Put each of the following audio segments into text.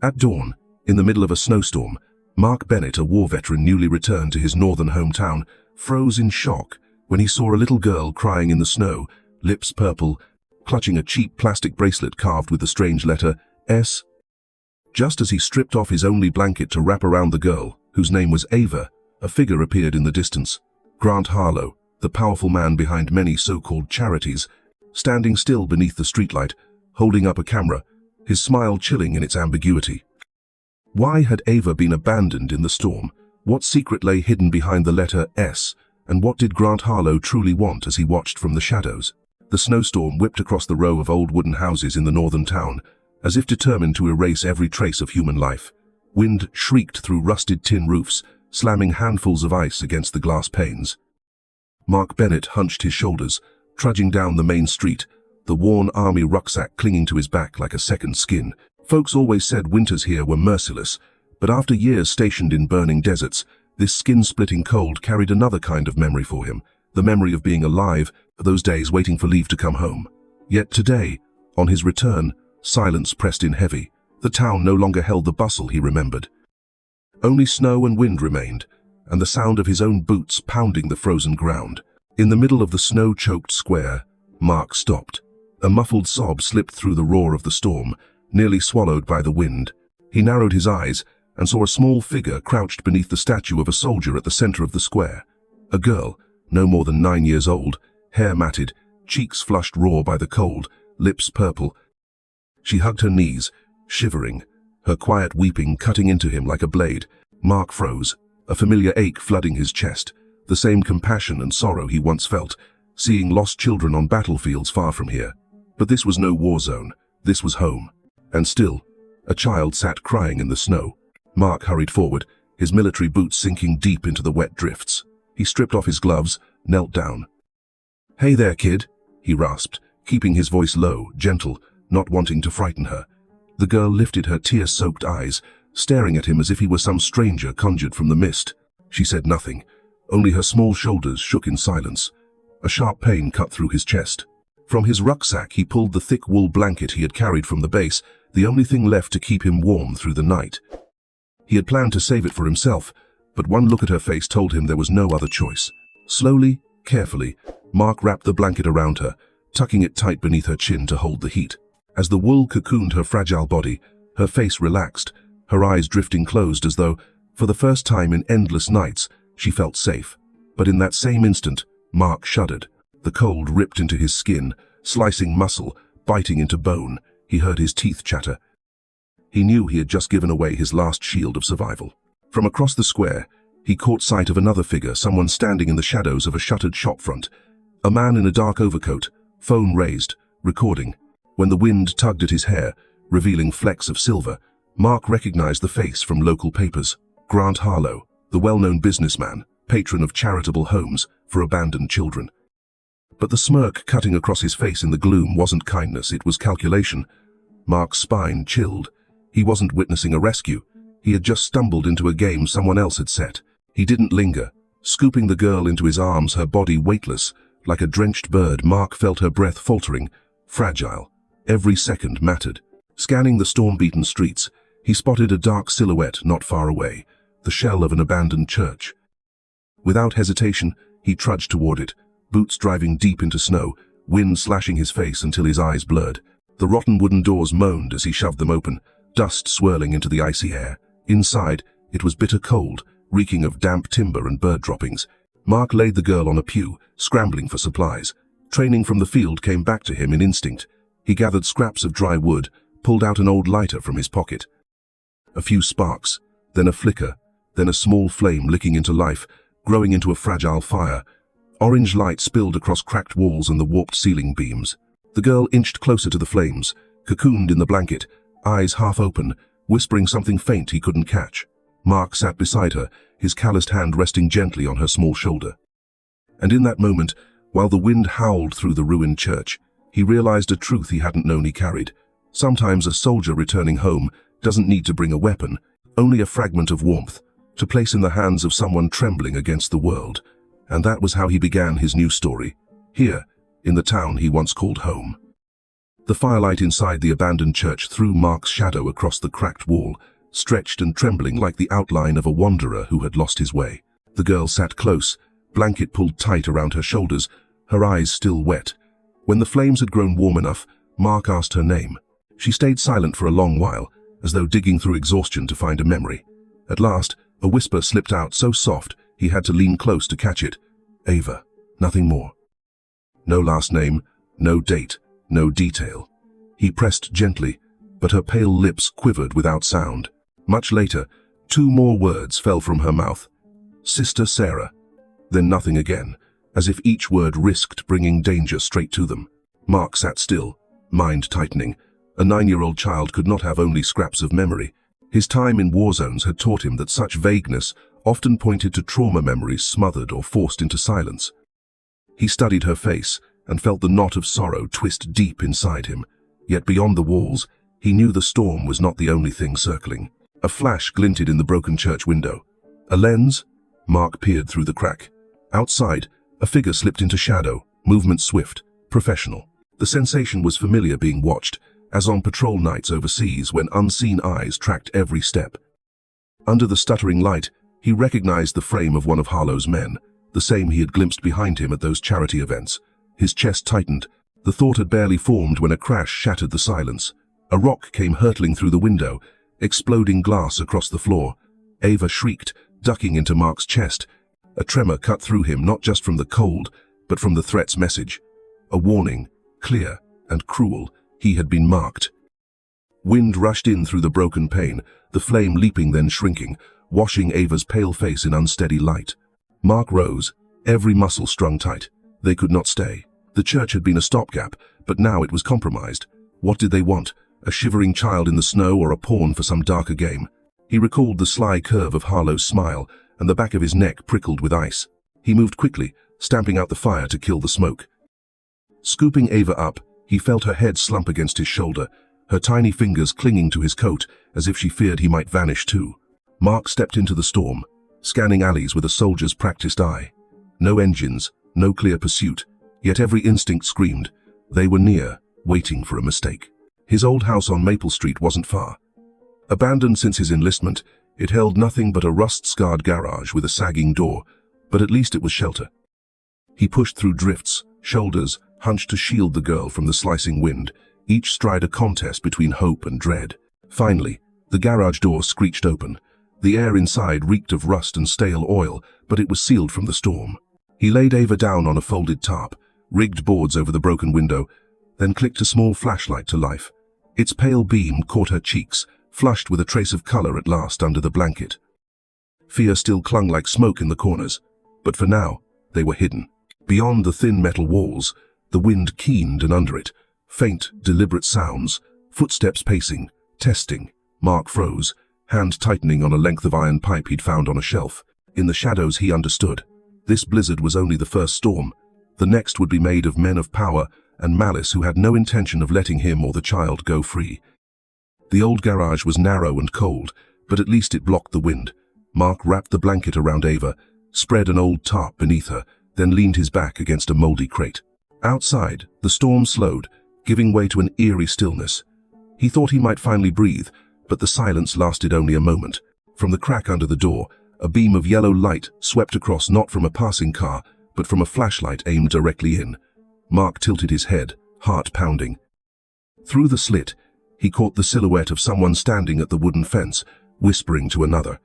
At dawn, in the middle of a snowstorm, Mark Bennett, a war veteran newly returned to his northern hometown, froze in shock when he saw a little girl crying in the snow, lips purple, clutching a cheap plastic bracelet carved with the strange letter S. Just as he stripped off his only blanket to wrap around the girl, whose name was Ava, a figure appeared in the distance. Grant Harlow, the powerful man behind many so-called charities, standing still beneath the streetlight, holding up a camera, his smile chilling in its ambiguity. Why had Ava been abandoned in the storm? What secret lay hidden behind the letter S? And what did Grant Harlow truly want as he watched from the shadows? The snowstorm whipped across the row of old wooden houses in the northern town, as if determined to erase every trace of human life. Wind shrieked through rusted tin roofs, slamming handfuls of ice against the glass panes. Mark Bennett hunched his shoulders, trudging down the main street, the worn army rucksack clinging to his back like a second skin. Folks always said winters here were merciless, but after years stationed in burning deserts, this skin-splitting cold carried another kind of memory for him, the memory of being alive, those days waiting for leave to come home. Yet today, on his return, silence pressed in heavy. The town no longer held the bustle he remembered. Only snow and wind remained, and the sound of his own boots pounding the frozen ground. In the middle of the snow-choked square, Mark stopped. A muffled sob slipped through the roar of the storm, nearly swallowed by the wind. He narrowed his eyes and saw a small figure crouched beneath the statue of a soldier at the center of the square. A girl, no more than 9 years old, hair matted, cheeks flushed raw by the cold, lips purple. She hugged her knees, shivering, her quiet weeping cutting into him like a blade. Mark froze, a familiar ache flooding his chest, the same compassion and sorrow he once felt, seeing lost children on battlefields far from here. But this was no war zone, this was home. And still, a child sat crying in the snow. Mark hurried forward, his military boots sinking deep into the wet drifts. He stripped off his gloves, knelt down. "Hey there, kid," he rasped, keeping his voice low, gentle, not wanting to frighten her. The girl lifted her tear-soaked eyes, staring at him as if he were some stranger conjured from the mist. She said nothing, only her small shoulders shook in silence. A sharp pain cut through his chest. From his rucksack he pulled the thick wool blanket he had carried from the base, the only thing left to keep him warm through the night. He had planned to save it for himself, but one look at her face told him there was no other choice. Slowly, carefully, Mark wrapped the blanket around her, tucking it tight beneath her chin to hold the heat. As the wool cocooned her fragile body, her face relaxed, her eyes drifting closed as though, for the first time in endless nights, she felt safe. But in that same instant, Mark shuddered. The cold ripped into his skin, slicing muscle, biting into bone. He heard his teeth chatter. He knew he had just given away his last shield of survival. From across the square, he caught sight of another figure, someone standing in the shadows of a shuttered shopfront. A man in a dark overcoat, phone raised, recording. When the wind tugged at his hair, revealing flecks of silver, Mark recognized the face from local papers. Grant Harlow, the well-known businessman, patron of charitable homes for abandoned children. But the smirk cutting across his face in the gloom wasn't kindness, it was calculation. Mark's spine chilled. He wasn't witnessing a rescue. He had just stumbled into a game someone else had set. He didn't linger. Scooping the girl into his arms, her body weightless, like a drenched bird, Mark felt her breath faltering, fragile. Every second mattered. Scanning the storm-beaten streets, he spotted a dark silhouette not far away, the shell of an abandoned church. Without hesitation, he trudged toward it, boots driving deep into snow, wind slashing his face until his eyes blurred. The rotten wooden doors moaned as he shoved them open, dust swirling into the icy air. Inside, it was bitter cold, reeking of damp timber and bird droppings. Mark laid the girl on a pew, scrambling for supplies. Training from the field came back to him in instinct. He gathered scraps of dry wood, pulled out an old lighter from his pocket. A few sparks, then a flicker, then a small flame licking into life, growing into a fragile fire. Orange light spilled across cracked walls and the warped ceiling beams. The girl inched closer to the flames, cocooned in the blanket, eyes half open, whispering something faint he couldn't catch. Mark sat beside her, his calloused hand resting gently on her small shoulder. And in that moment, while the wind howled through the ruined church, he realized a truth he hadn't known he carried. Sometimes a soldier returning home doesn't need to bring a weapon, only a fragment of warmth, to place in the hands of someone trembling against the world. And that was how he began his new story, here, in the town he once called home. The firelight inside the abandoned church threw Mark's shadow across the cracked wall, stretched and trembling like the outline of a wanderer who had lost his way. The girl sat close, blanket pulled tight around her shoulders, her eyes still wet. When the flames had grown warm enough, Mark asked her name. She stayed silent for a long while, as though digging through exhaustion to find a memory. At last, a whisper slipped out so soft he had to lean close to catch it. Ava. Nothing more. No last name, no date, no detail. He pressed gently, but her pale lips quivered without sound. Much later, 2 more words fell from her mouth. Sister Sarah. Then nothing again, as if each word risked bringing danger straight to them. Mark sat still, mind tightening. A 9-year-old child could not have only scraps of memory. His time in war zones had taught him that such vagueness often pointed to trauma memories smothered or forced into silence. He studied her face and felt the knot of sorrow twist deep inside him. Yet beyond the walls, he knew the storm was not the only thing circling. A flash glinted in the broken church window. A lens? Mark peered through the crack. Outside, a figure slipped into shadow, movement swift, professional. The sensation was familiar being watched, as on patrol nights overseas when unseen eyes tracked every step. Under the stuttering light, he recognized the frame of one of Harlow's men, the same he had glimpsed behind him at those charity events. His chest tightened. The thought had barely formed when a crash shattered the silence. A rock came hurtling through the window, exploding glass across the floor. Ava shrieked, ducking into Mark's chest. A tremor cut through him not just from the cold, but from the threat's message. A warning, clear and cruel. He had been marked. Wind rushed in through the broken pane, the flame leaping then shrinking, washing Ava's pale face in unsteady light. Mark rose, every muscle strung tight. They could not stay. The church had been a stopgap, but now it was compromised. What did they want? A shivering child in the snow or a pawn for some darker game? He recalled the sly curve of Harlow's smile, and the back of his neck prickled with ice. He moved quickly, stamping out the fire to kill the smoke. Scooping Ava up, he felt her head slump against his shoulder, her tiny fingers clinging to his coat as if she feared he might vanish too. Mark stepped into the storm, scanning alleys with a soldier's practiced eye. No engines, no clear pursuit, yet every instinct screamed. They were near, waiting for a mistake. His old house on Maple Street wasn't far. Abandoned since his enlistment, it held nothing but a rust-scarred garage with a sagging door, but at least it was shelter. He pushed through drifts, shoulders hunched to shield the girl from the slicing wind, each stride a contest between hope and dread. Finally, the garage door screeched open. The air inside reeked of rust and stale oil, but it was sealed from the storm. He laid Ava down on a folded tarp, rigged boards over the broken window, then clicked a small flashlight to life. Its pale beam caught her cheeks, flushed with a trace of color at last under the blanket. Fear still clung like smoke in the corners, but for now, they were hidden. Beyond the thin metal walls, the wind keened, and under it, faint, deliberate sounds, footsteps pacing, testing. Mark froze, hand tightening on a length of iron pipe he'd found on a shelf. In the shadows he understood. This blizzard was only the first storm. The next would be made of men of power and malice who had no intention of letting him or the child go free. The old garage was narrow and cold, but at least it blocked the wind. Mark wrapped the blanket around Ava, spread an old tarp beneath her, then leaned his back against a moldy crate. Outside, the storm slowed, giving way to an eerie stillness. He thought he might finally breathe, but the silence lasted only a moment. From the crack under the door, a beam of yellow light swept across not from a passing car, but from a flashlight aimed directly in. Mark tilted his head, heart pounding. Through the slit, he caught the silhouette of someone standing at the wooden fence, whispering to another.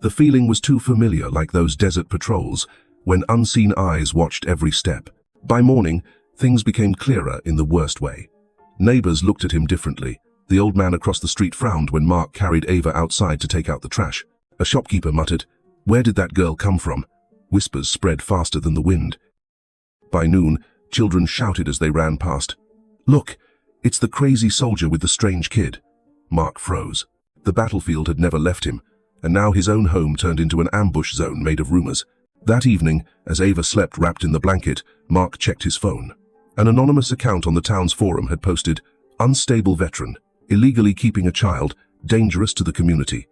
The feeling was too familiar, like those desert patrols, when unseen eyes watched every step. By morning, things became clearer in the worst way. Neighbors looked at him differently. The old man across the street frowned when Mark carried Ava outside to take out the trash. A shopkeeper muttered, "Where did that girl come from?" Whispers spread faster than the wind. By noon, children shouted as they ran past. "Look, it's the crazy soldier with the strange kid." Mark froze. The battlefield had never left him, and now his own home turned into an ambush zone made of rumors. That evening, as Ava slept wrapped in the blanket, Mark checked his phone. An anonymous account on the town's forum had posted, "Unstable veteran, illegally keeping a child, dangerous to the community."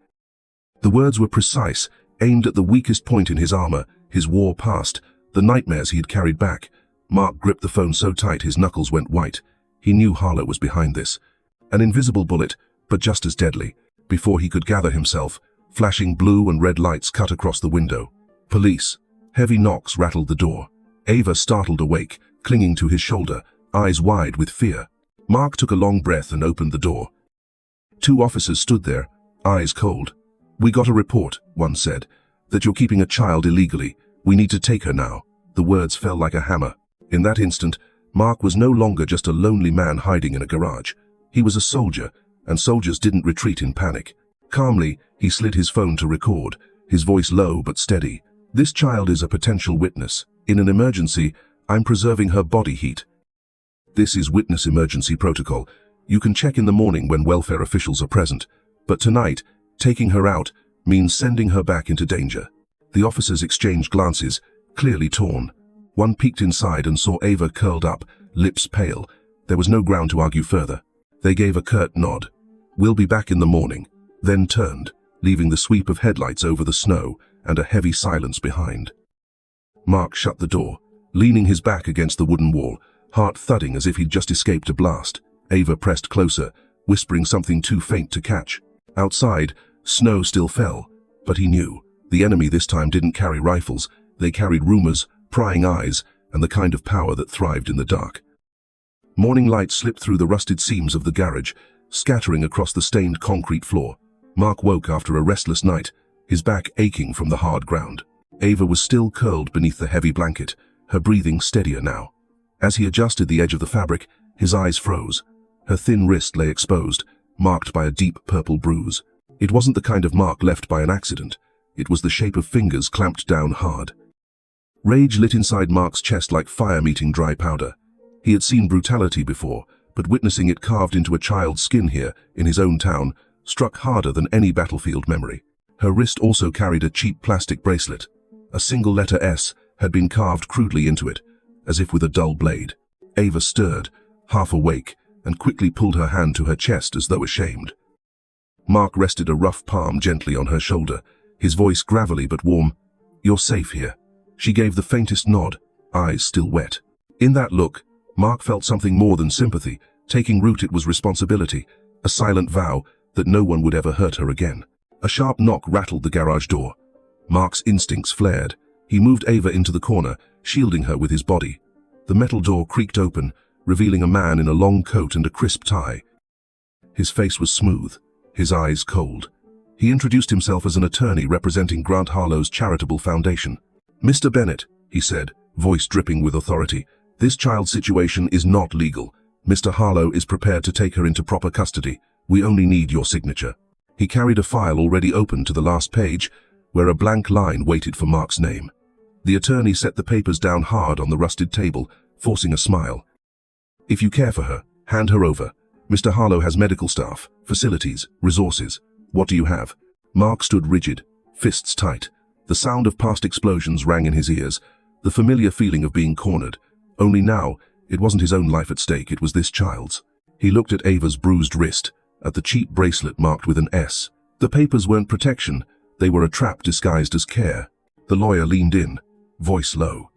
The words were precise, aimed at the weakest point in his armor, his war past, the nightmares he had carried back. Mark gripped the phone so tight his knuckles went white. He knew Harlow was behind this. An invisible bullet, but just as deadly. Before he could gather himself, flashing blue and red lights cut across the window. Police. Heavy knocks rattled the door. Ava startled awake, clinging to his shoulder, eyes wide with fear. Mark took a long breath and opened the door. 2 officers stood there, eyes cold. "We got a report," one said, "that you're keeping a child illegally. We need to take her now." The words fell like a hammer. In that instant, Mark was no longer just a lonely man hiding in a garage. He was a soldier, and soldiers didn't retreat in panic. Calmly, he slid his phone to record, his voice low but steady. "This child is a potential witness. In an emergency, I'm preserving her body heat. This is witness emergency protocol. You can check in the morning when welfare officials are present. But tonight, taking her out means sending her back into danger." The officers exchanged glances, clearly torn. One peeked inside and saw Ava curled up, lips pale. There was no ground to argue further. They gave a curt nod. "We'll be back in the morning," then turned, leaving the sweep of headlights over the snow and a heavy silence behind. Mark shut the door, leaning his back against the wooden wall, heart thudding as if he'd just escaped a blast. Ava pressed closer, whispering something too faint to catch. Outside, snow still fell, but he knew. The enemy this time didn't carry rifles. They carried rumors, prying eyes, and the kind of power that thrived in the dark. Morning light slipped through the rusted seams of the garage, scattering across the stained concrete floor. Mark woke after a restless night, his back aching from the hard ground. Ava was still curled beneath the heavy blanket, her breathing steadier now. As he adjusted the edge of the fabric, his eyes froze. Her thin wrist lay exposed, marked by a deep purple bruise. It wasn't the kind of mark left by an accident. It was the shape of fingers clamped down hard. Rage lit inside Mark's chest like fire meeting dry powder. He had seen brutality before, but witnessing it carved into a child's skin here, in his own town, struck harder than any battlefield memory. Her wrist also carried a cheap plastic bracelet. A single letter S had been carved crudely into it, as if with a dull blade. Ava stirred, half awake, and quickly pulled her hand to her chest as though ashamed. Mark rested a rough palm gently on her shoulder, his voice gravelly but warm. "You're safe here." She gave the faintest nod, eyes still wet. In that look, Mark felt something more than sympathy. Taking root, it was responsibility, a silent vow that no one would ever hurt her again. A sharp knock rattled the garage door. Mark's instincts flared. He moved Ava into the corner, shielding her with his body. The metal door creaked open, revealing a man in a long coat and a crisp tie. His face was smooth, his eyes cold. He introduced himself as an attorney representing Grant Harlow's charitable foundation. "Mr. Bennett," he said, voice dripping with authority, "this child's situation is not legal. Mr. Harlow is prepared to take her into proper custody. We only need your signature." He carried a file already open to the last page, where a blank line waited for Mark's name. The attorney set the papers down hard on the rusted table, forcing a smile. "If you care for her, hand her over. Mr. Harlow has medical staff, facilities, resources. What do you have?" Mark stood rigid, fists tight. The sound of past explosions rang in his ears, the familiar feeling of being cornered. Only now, it wasn't his own life at stake, it was this child's. He looked at Ava's bruised wrist, at the cheap bracelet marked with an S. The papers weren't protection, they were a trap disguised as care. The lawyer leaned in, voice low.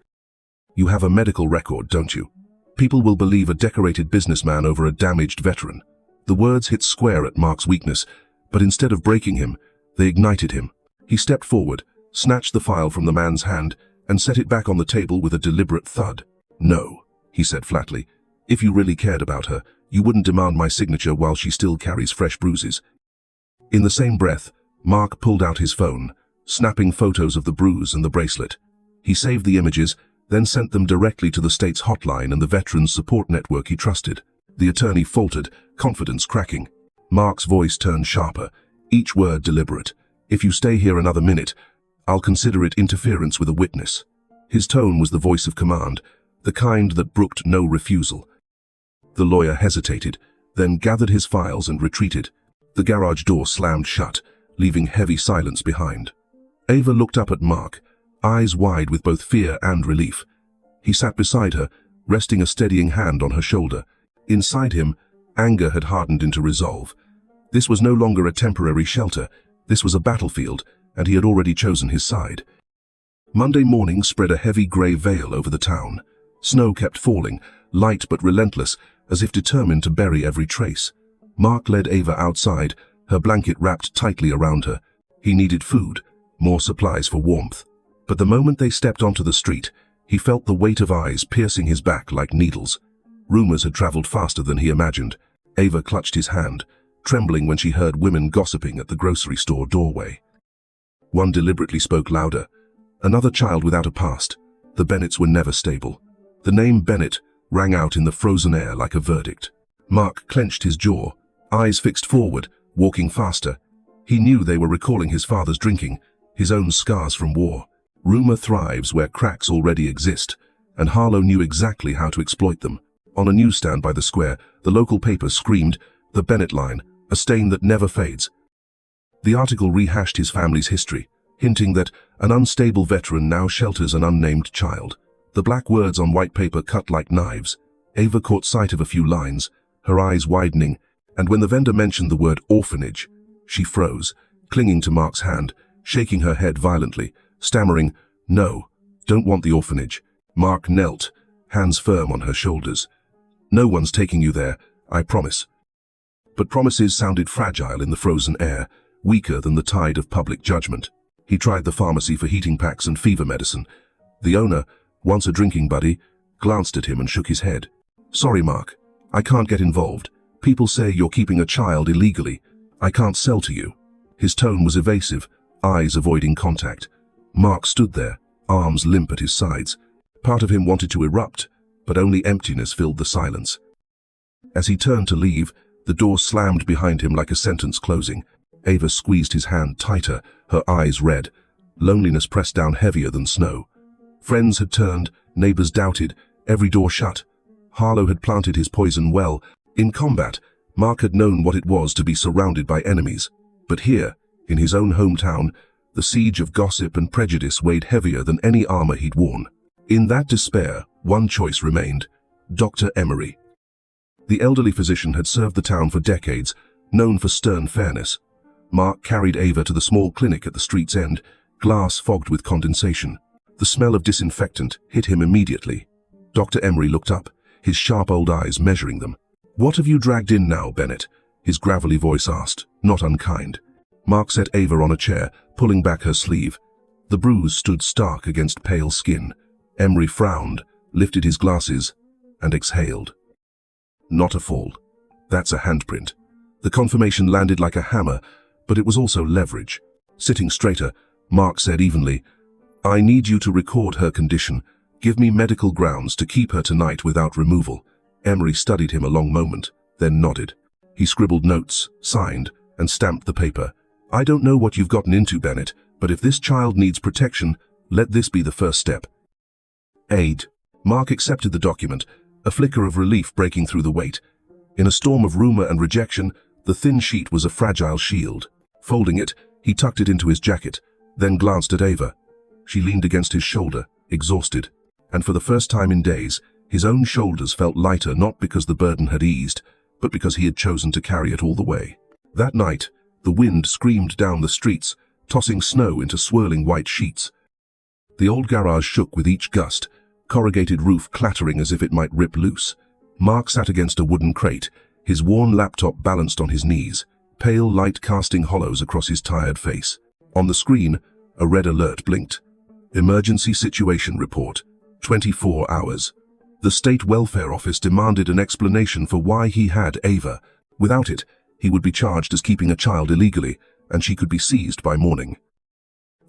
"You have a medical record, don't you? People will believe a decorated businessman over a damaged veteran." The words hit square at Mark's weakness, but instead of breaking him, they ignited him. He stepped forward, snatched the file from the man's hand, and set it back on the table with a deliberate thud. "No," he said flatly. "If you really cared about her, you wouldn't demand my signature while she still carries fresh bruises." In the same breath, Mark pulled out his phone, snapping photos of the bruise and the bracelet. He saved the images, then sent them directly to the state's hotline and the veterans support network he trusted. The attorney faltered, confidence cracking. Mark's voice turned sharper, each word deliberate. "If you stay here another minute, I'll consider it interference with a witness." His tone was the voice of command, the kind that brooked no refusal. The lawyer hesitated, then gathered his files and retreated. The garage door slammed shut, leaving heavy silence behind. Ava looked up at Mark, eyes wide with both fear and relief. He sat beside her, resting a steadying hand on her shoulder. Inside him, anger had hardened into resolve. This was no longer a temporary shelter. This was a battlefield, and he had already chosen his side. Monday morning spread a heavy grey veil over the town. Snow kept falling, light but relentless, as if determined to bury every trace. Mark led Ava outside, her blanket wrapped tightly around her. He needed food, more supplies for warmth. But the moment they stepped onto the street, he felt the weight of eyes piercing his back like needles. Rumors had traveled faster than he imagined. Ava clutched his hand, trembling when she heard women gossiping at the grocery store doorway. One deliberately spoke louder. Another child without a past. The Bennetts were never stable. The name Bennett rang out in the frozen air like a verdict. Mark clenched his jaw, eyes fixed forward, walking faster. He knew they were recalling his father's drinking, his own scars from war. Rumor thrives where cracks already exist, and Harlow knew exactly how to exploit them. On a newsstand by the square, the local paper screamed, "The Bennett line, a stain that never fades." The article rehashed his family's history, hinting that an unstable veteran now shelters an unnamed child. The black words on white paper cut like knives. Ava caught sight of a few lines, her eyes widening, and when the vendor mentioned the word orphanage, she froze, clinging to Mark's hand, shaking her head violently, stammering, "No, don't want the orphanage." Mark knelt, hands firm on her shoulders. "No one's taking you there, I promise." But promises sounded fragile in the frozen air, weaker than the tide of public judgment. He tried the pharmacy for heating packs and fever medicine. The owner, once a drinking buddy, glanced at him and shook his head. "Sorry, Mark, I can't get involved. People say you're keeping a child illegally. I can't sell to you." His tone was evasive, eyes avoiding contact. Mark stood there, arms limp at his sides. Part of him wanted to erupt, but only emptiness filled the silence. As he turned to leave, the door slammed behind him like a sentence closing. Ava squeezed his hand tighter, her eyes red. Loneliness pressed down heavier than snow. Friends had turned, neighbors doubted, every door shut. Harlow had planted his poison well. In combat, Mark had known what it was to be surrounded by enemies. But here, in his own hometown, the siege of gossip and prejudice weighed heavier than any armor he'd worn. In that despair, one choice remained: Dr. Emery. The elderly physician had served the town for decades, known for stern fairness. Mark carried Ava to the small clinic at the street's end, glass fogged with condensation. The smell of disinfectant hit him immediately. Dr. Emery looked up, his sharp old eyes measuring them. "What have you dragged in now, Bennett?" his gravelly voice asked, not unkind. Mark set Ava on a chair, pulling back her sleeve. The bruise stood stark against pale skin. Emery frowned, lifted his glasses, and exhaled. "Not a fall. That's a handprint." The confirmation landed like a hammer, but it was also leverage. Sitting straighter, Mark said evenly, "I need you to record her condition. Give me medical grounds to keep her tonight without removal." Emery studied him a long moment, then nodded. He scribbled notes, signed, and stamped the paper. "I don't know what you've gotten into, Bennett, but if this child needs protection, let this be the first step." Aid. Mark accepted the document, a flicker of relief breaking through the weight. In a storm of rumor and rejection, the thin sheet was a fragile shield. Folding it, he tucked it into his jacket, then glanced at Ava. She leaned against his shoulder, exhausted, and for the first time in days, his own shoulders felt lighter not because the burden had eased, but because he had chosen to carry it all the way. That night, the wind screamed down the streets, tossing snow into swirling white sheets. The old garage shook with each gust, corrugated roof clattering as if it might rip loose. Mark sat against a wooden crate, his worn laptop balanced on his knees, pale light casting hollows across his tired face. On the screen, a red alert blinked. Emergency situation report. 24 hours. The State Welfare Office demanded an explanation for why he had Ava. Without it, he would be charged as keeping a child illegally, and she could be seized by morning.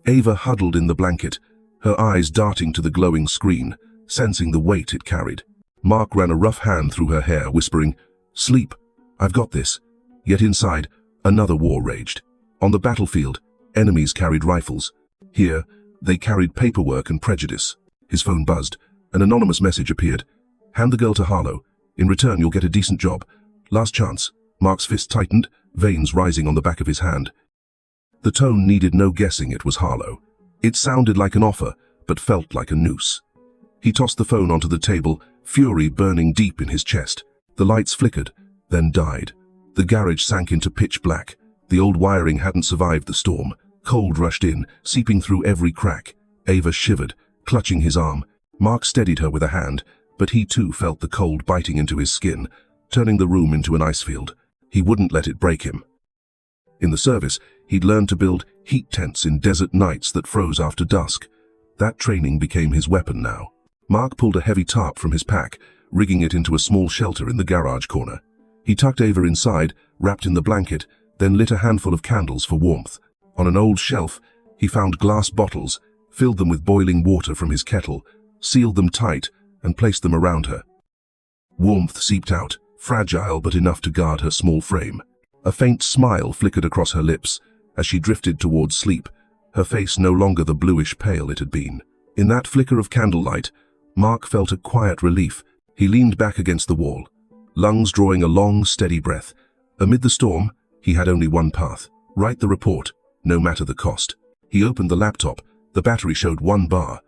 Ava huddled in the blanket, her eyes darting to the glowing screen, sensing the weight it carried. Mark ran a rough hand through her hair, whispering, "Sleep, I've got this." Yet inside, another war raged. On the battlefield, enemies carried rifles. Here, they carried paperwork and prejudice. His phone buzzed. An anonymous message appeared. "Hand the girl to Harlow. In return, you'll get a decent job. Last chance." Mark's fist tightened, veins rising on the back of his hand. The tone needed no guessing it was Harlow. It sounded like an offer, but felt like a noose. He tossed the phone onto the table, fury burning deep in his chest. The lights flickered, then died. The garage sank into pitch black. The old wiring hadn't survived the storm. Cold rushed in, seeping through every crack. Ava shivered, clutching his arm. Mark steadied her with a hand, but he too felt the cold biting into his skin. turning the room into an ice field. He wouldn't let it break him. In the service, he'd learned to build heat tents in desert nights that froze after dusk. That training became his weapon now. Mark pulled a heavy tarp from his pack, rigging it into a small shelter in the garage corner. He tucked Ava inside, wrapped in the blanket, then lit a handful of candles for warmth. On an old shelf, he found glass bottles, filled them with boiling water from his kettle, sealed them tight, and placed them around her. Warmth seeped out, fragile but enough to guard her small frame. A faint smile flickered across her lips as she drifted towards sleep, her face no longer the bluish pale it had been. In that flicker of candlelight, Mark felt a quiet relief. He leaned back against the wall, lungs drawing a long, steady breath. Amid the storm, he had only one path: write the report, no matter the cost. He opened the laptop. The battery showed 1 bar.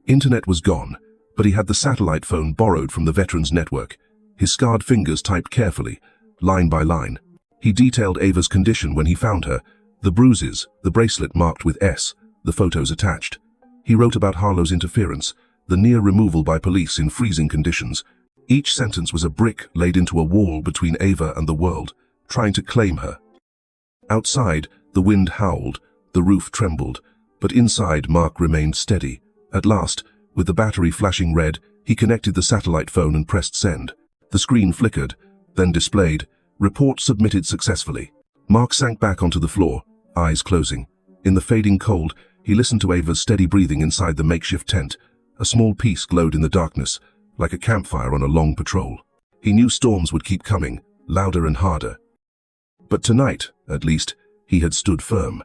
Internet was gone, but he had the satellite phone borrowed from the veterans network. His scarred fingers typed carefully, line by line. He detailed Ava's condition when he found her, the bruises, the bracelet marked with S, the photos attached. He wrote about Harlow's interference, the near removal by police in freezing conditions. Each sentence was a brick laid into a wall between Ava and the world, trying to claim her. Outside, the wind howled, the roof trembled, but inside Mark remained steady. At last, with the battery flashing red, he connected the satellite phone and pressed send. The screen flickered, then displayed, report submitted successfully. Mark sank back onto the floor, eyes closing. In the fading cold, he listened to Ava's steady breathing inside the makeshift tent. A small piece glowed in the darkness, like a campfire on a long patrol. He knew storms would keep coming, louder and harder. But tonight, at least, he had stood firm.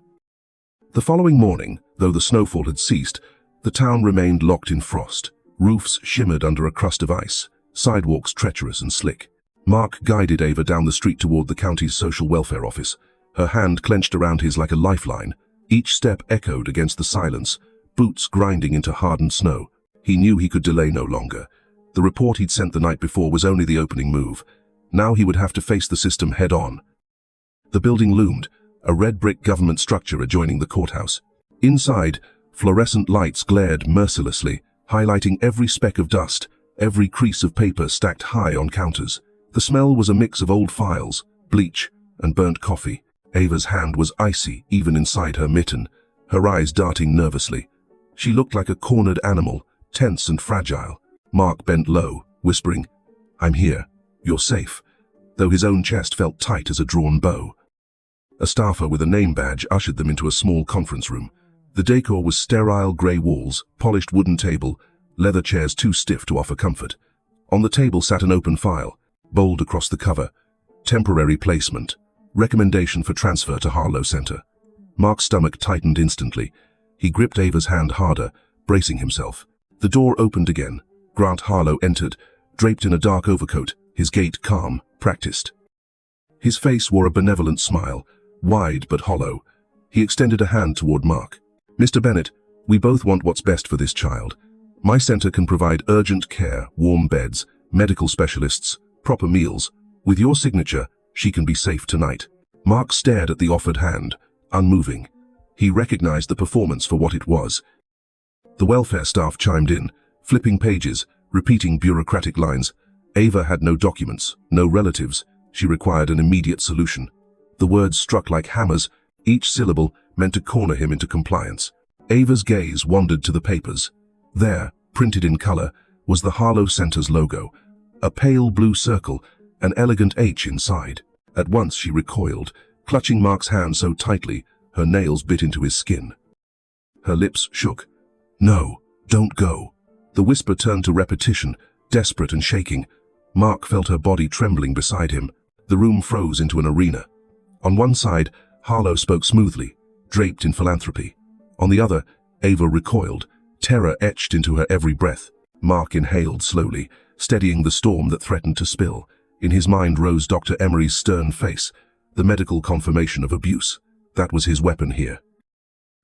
The following morning, though the snowfall had ceased, the town remained locked in frost. Roofs shimmered under a crust of ice, sidewalks treacherous and slick. Mark guided Ava down the street toward the county's social welfare office, her hand clenched around his like a lifeline. Each step echoed against the silence, boots grinding into hardened snow. He knew he could delay no longer. The report he'd sent the night before was only the opening move. Now he would have to face the system head-on. The building loomed, a red brick government structure adjoining the courthouse. Inside, fluorescent lights glared mercilessly, highlighting every speck of dust, every crease of paper stacked high on counters. The smell was a mix of old files, bleach, and burnt coffee. Ava's hand was icy even inside her mitten, her eyes darting nervously. She looked like a cornered animal, tense and fragile. Mark bent low, whispering, "I'm here. You're safe," though his own chest felt tight as a drawn bow. A staffer with a name badge ushered them into a small conference room. The decor was sterile grey walls, polished wooden table, leather chairs too stiff to offer comfort. On the table sat an open file, bold across the cover, temporary placement, recommendation for transfer to Harlow Center. Mark's stomach tightened instantly. He gripped Ava's hand harder, bracing himself. The door opened again. Grant Harlow entered, draped in a dark overcoat, his gait calm, practiced. His face wore a benevolent smile, wide but hollow. He extended a hand toward Mark. "Mr. Bennett, we both want what's best for this child. My center can provide urgent care, warm beds, medical specialists, proper meals. With your signature, she can be safe tonight." Mark stared at the offered hand, unmoving. He recognized the performance for what it was. The welfare staff chimed in, flipping pages, repeating bureaucratic lines. Ava had no documents, no relatives. She required an immediate solution. The words struck like hammers, each syllable meant to corner him into compliance. Ava's gaze wandered to the papers. There, printed in color, was the Harlow Center's logo, a pale blue circle, an elegant H inside. At once she recoiled, clutching Mark's hand so tightly, her nails bit into his skin. Her lips shook. "No, don't go." The whisper turned to repetition, desperate and shaking. Mark felt her body trembling beside him. The room froze into an arena. On one side, Harlow spoke smoothly, draped in philanthropy. On the other, Ava recoiled, terror etched into her every breath. Mark inhaled slowly, steadying the storm that threatened to spill. In his mind rose Dr. Emery's stern face, the medical confirmation of abuse. That was his weapon here.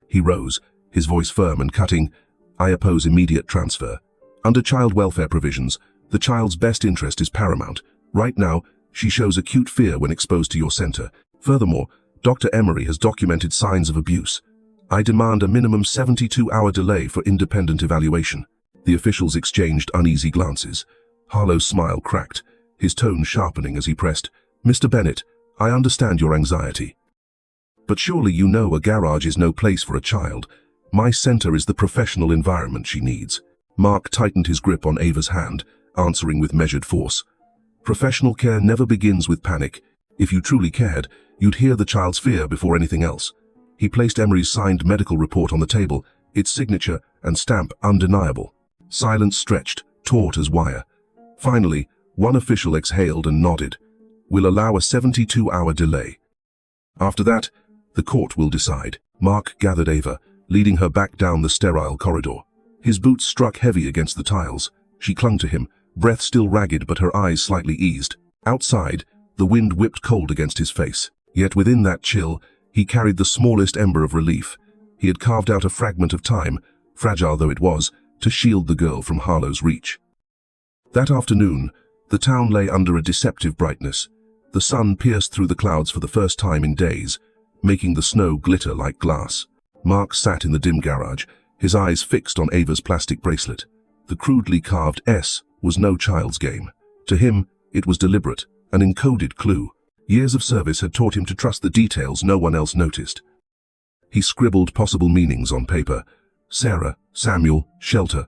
He rose, his voice firm and cutting. "I oppose immediate transfer. Under child welfare provisions, the child's best interest is paramount. Right now, she shows acute fear when exposed to your center. Furthermore, Dr. Emery has documented signs of abuse. I demand a minimum 72-hour delay for independent evaluation." The officials exchanged uneasy glances. Harlow's smile cracked. his tone sharpening as he pressed, "Mr. Bennett, I understand your anxiety. But surely you know a garage is no place for a child. My center is the professional environment she needs." Mark tightened his grip on Ava's hand, answering with measured force. "Professional care never begins with panic. If you truly cared, you'd hear the child's fear before anything else." He placed Emery's signed medical report on the table, its signature and stamp undeniable. Silence stretched, taut as wire. Finally, one official exhaled and nodded. "We'll allow a 72-hour delay. After that, the court will decide." Mark gathered Ava, leading her back down the sterile corridor. His boots struck heavy against the tiles. She clung to him, breath still ragged but her eyes slightly eased. Outside, the wind whipped cold against his face. Yet within that chill, he carried the smallest ember of relief. He had carved out a fragment of time, fragile though it was, to shield the girl from Harlow's reach. That afternoon, the town lay under a deceptive brightness. The sun pierced through the clouds for the first time in days, making the snow glitter like glass. Mark sat in the dim garage, his eyes fixed on Ava's plastic bracelet. The crudely carved S was no child's game. To him, it was deliberate, an encoded clue. Years of service had taught him to trust the details no one else noticed. He scribbled possible meanings on paper. Sarah, Samuel, shelter.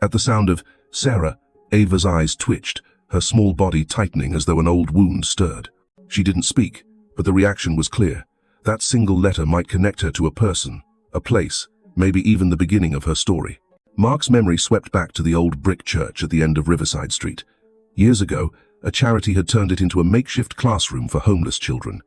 At the sound of Sarah, Ava's eyes twitched, her small body tightening as though an old wound stirred. She didn't speak, but the reaction was clear. That single letter might connect her to a person, a place, maybe even the beginning of her story. Mark's memory swept back to the old brick church at the end of Riverside Street. Years ago, a charity had turned it into a makeshift classroom for homeless children.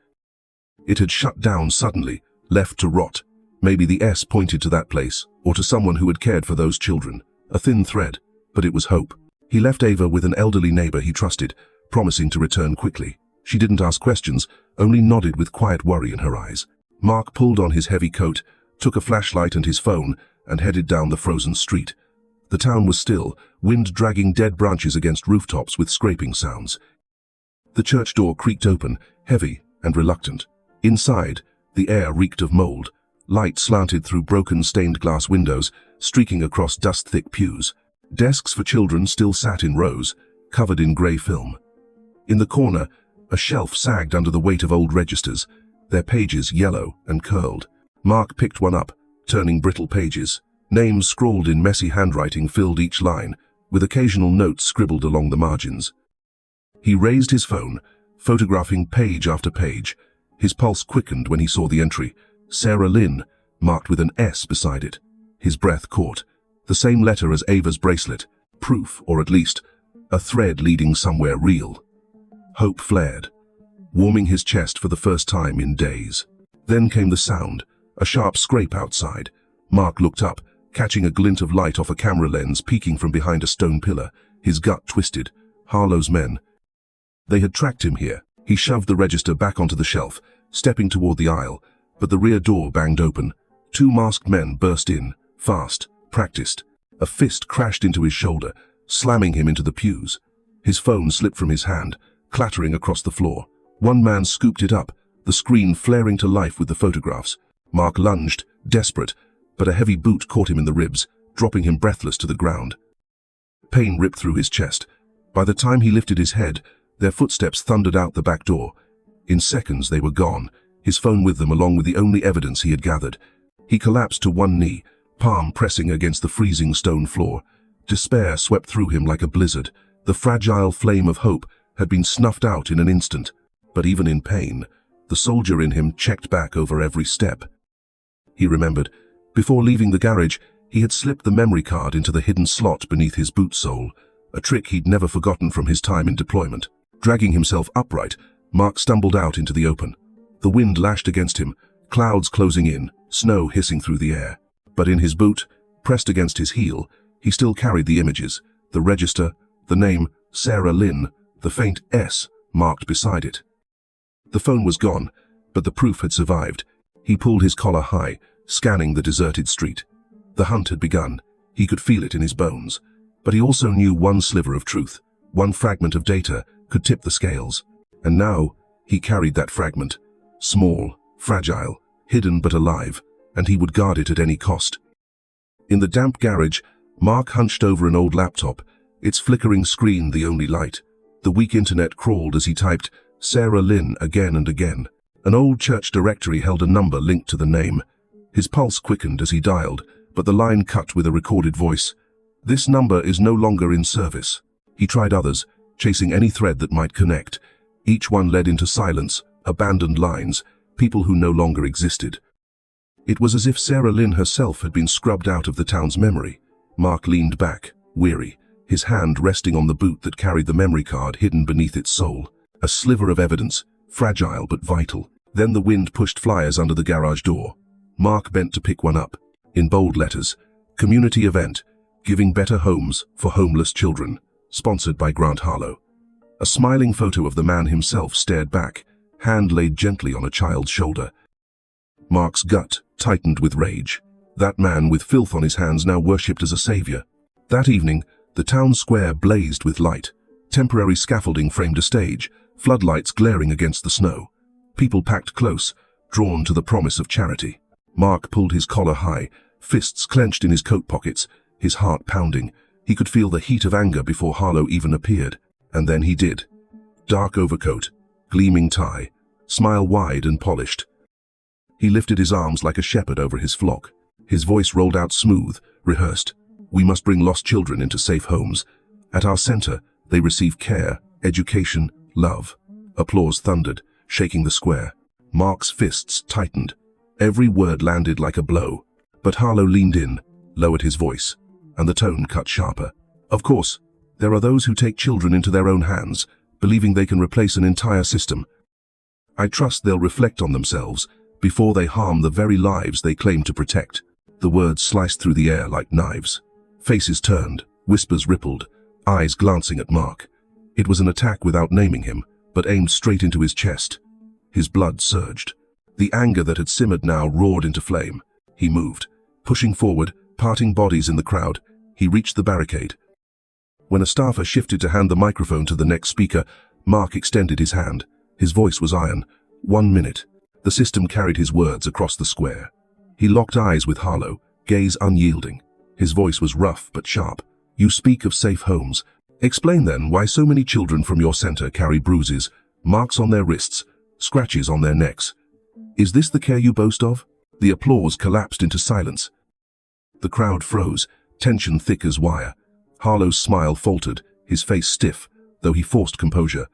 It had shut down suddenly, left to rot. Maybe the S pointed to that place, or to someone who had cared for those children. A thin thread, but it was hope. He left Ava with an elderly neighbor he trusted, promising to return quickly. She didn't ask questions, only nodded with quiet worry in her eyes. Mark pulled on his heavy coat, took a flashlight and his phone, and headed down the frozen street. The town was still, wind dragging dead branches against rooftops with scraping sounds. The church door creaked open, heavy and reluctant. Inside, the air reeked of mold. Light slanted through broken stained glass windows, streaking across dust-thick pews. Desks for children still sat in rows, covered in grey film. In the corner, a shelf sagged under the weight of old registers, their pages yellow and curled. Mark picked one up, turning brittle pages. Names scrawled in messy handwriting filled each line, with occasional notes scribbled along the margins. He raised his phone, photographing page after page. His pulse quickened when he saw the entry, Sarah Lynn, marked with an S beside it. His breath caught. The same letter as Ava's bracelet, proof, or at least, a thread leading somewhere real. Hope flared, warming his chest for the first time in days. Then came the sound, a sharp scrape outside. Mark looked up, catching a glint of light off a camera lens peeking from behind a stone pillar. His gut twisted. Harlow's men. They had tracked him here. He shoved the register back onto the shelf, stepping toward the aisle, but the rear door banged open. Two masked men burst in, fast, practiced. A fist crashed into his shoulder, slamming him into the pews. His phone slipped from his hand, clattering across the floor. One man scooped it up, the screen flaring to life with the photographs. Mark lunged, desperate, but a heavy boot caught him in the ribs, dropping him breathless to the ground. Pain ripped through his chest. By the time he lifted his head, their footsteps thundered out the back door. In seconds they were gone, his phone with them along with the only evidence he had gathered. He collapsed to one knee, palm pressing against the freezing stone floor. Despair swept through him like a blizzard. The fragile flame of hope had been snuffed out in an instant. But even in pain, the soldier in him checked back over every step. He remembered. Before leaving the garage, he had slipped the memory card into the hidden slot beneath his boot sole, a trick he'd never forgotten from his time in deployment. Dragging himself upright, Mark stumbled out into the open. The wind lashed against him, clouds closing in, snow hissing through the air. But in his boot, pressed against his heel, he still carried the images, the register, the name, Sarah Lynn, the faint S marked beside it. The phone was gone, but the proof had survived. He pulled his collar high, scanning the deserted street. The hunt had begun. He could feel it in his bones. But he also knew one sliver of truth, one fragment of data, could tip the scales. And now, he carried that fragment. Small, fragile, hidden but alive, and he would guard it at any cost. In the damp garage, Mark hunched over an old laptop, its flickering screen the only light. The weak internet crawled as he typed Sarah Lynn again and again. An old church directory held a number linked to the name. His pulse quickened as he dialed, but the line cut with a recorded voice. This number is no longer in service. He tried others, chasing any thread that might connect. Each one led into silence, abandoned lines, people who no longer existed. It was as if Sarah Lynn herself had been scrubbed out of the town's memory. Mark leaned back, weary, his hand resting on the boot that carried the memory card hidden beneath its sole. A sliver of evidence, fragile but vital. Then the wind pushed flyers under the garage door. Mark bent to pick one up. In bold letters, community event, giving better homes for homeless children, sponsored by Grant Harlow. A smiling photo of the man himself stared back, hand laid gently on a child's shoulder. Mark's gut tightened with rage. That man with filth on his hands now worshipped as a savior. That evening, the town square blazed with light. Temporary scaffolding framed a stage, floodlights glaring against the snow. People packed close, drawn to the promise of charity. Mark pulled his collar high, fists clenched in his coat pockets, his heart pounding. He could feel the heat of anger before Harlow even appeared. And then he did. Dark overcoat, gleaming tie, smile wide and polished. He lifted his arms like a shepherd over his flock. His voice rolled out smooth, rehearsed. We must bring lost children into safe homes. At our center, they receive care, education, love. Applause thundered, shaking the square. Mark's fists tightened. Every word landed like a blow. But Harlow leaned in, lowered his voice, and the tone cut sharper. Of course, there are those who take children into their own hands, believing they can replace an entire system. I trust they'll reflect on themselves before they harm the very lives they claim to protect. The words sliced through the air like knives. Faces turned, whispers rippled, eyes glancing at Mark. It was an attack without naming him, but aimed straight into his chest. His blood surged. The anger that had simmered now roared into flame. He moved, pushing forward, parting bodies in the crowd. He reached the barricade. When a staffer shifted to hand the microphone to the next speaker, Mark extended his hand. His voice was iron. 1 minute. The system carried his words across the square. He locked eyes with Harlow, gaze unyielding. His voice was rough but sharp. You speak of safe homes. Explain then why so many children from your center carry bruises, marks on their wrists, scratches on their necks. Is this the care you boast of? The applause collapsed into silence. The crowd froze, tension thick as wire. Harlow's smile faltered, his face stiff, though he forced composure.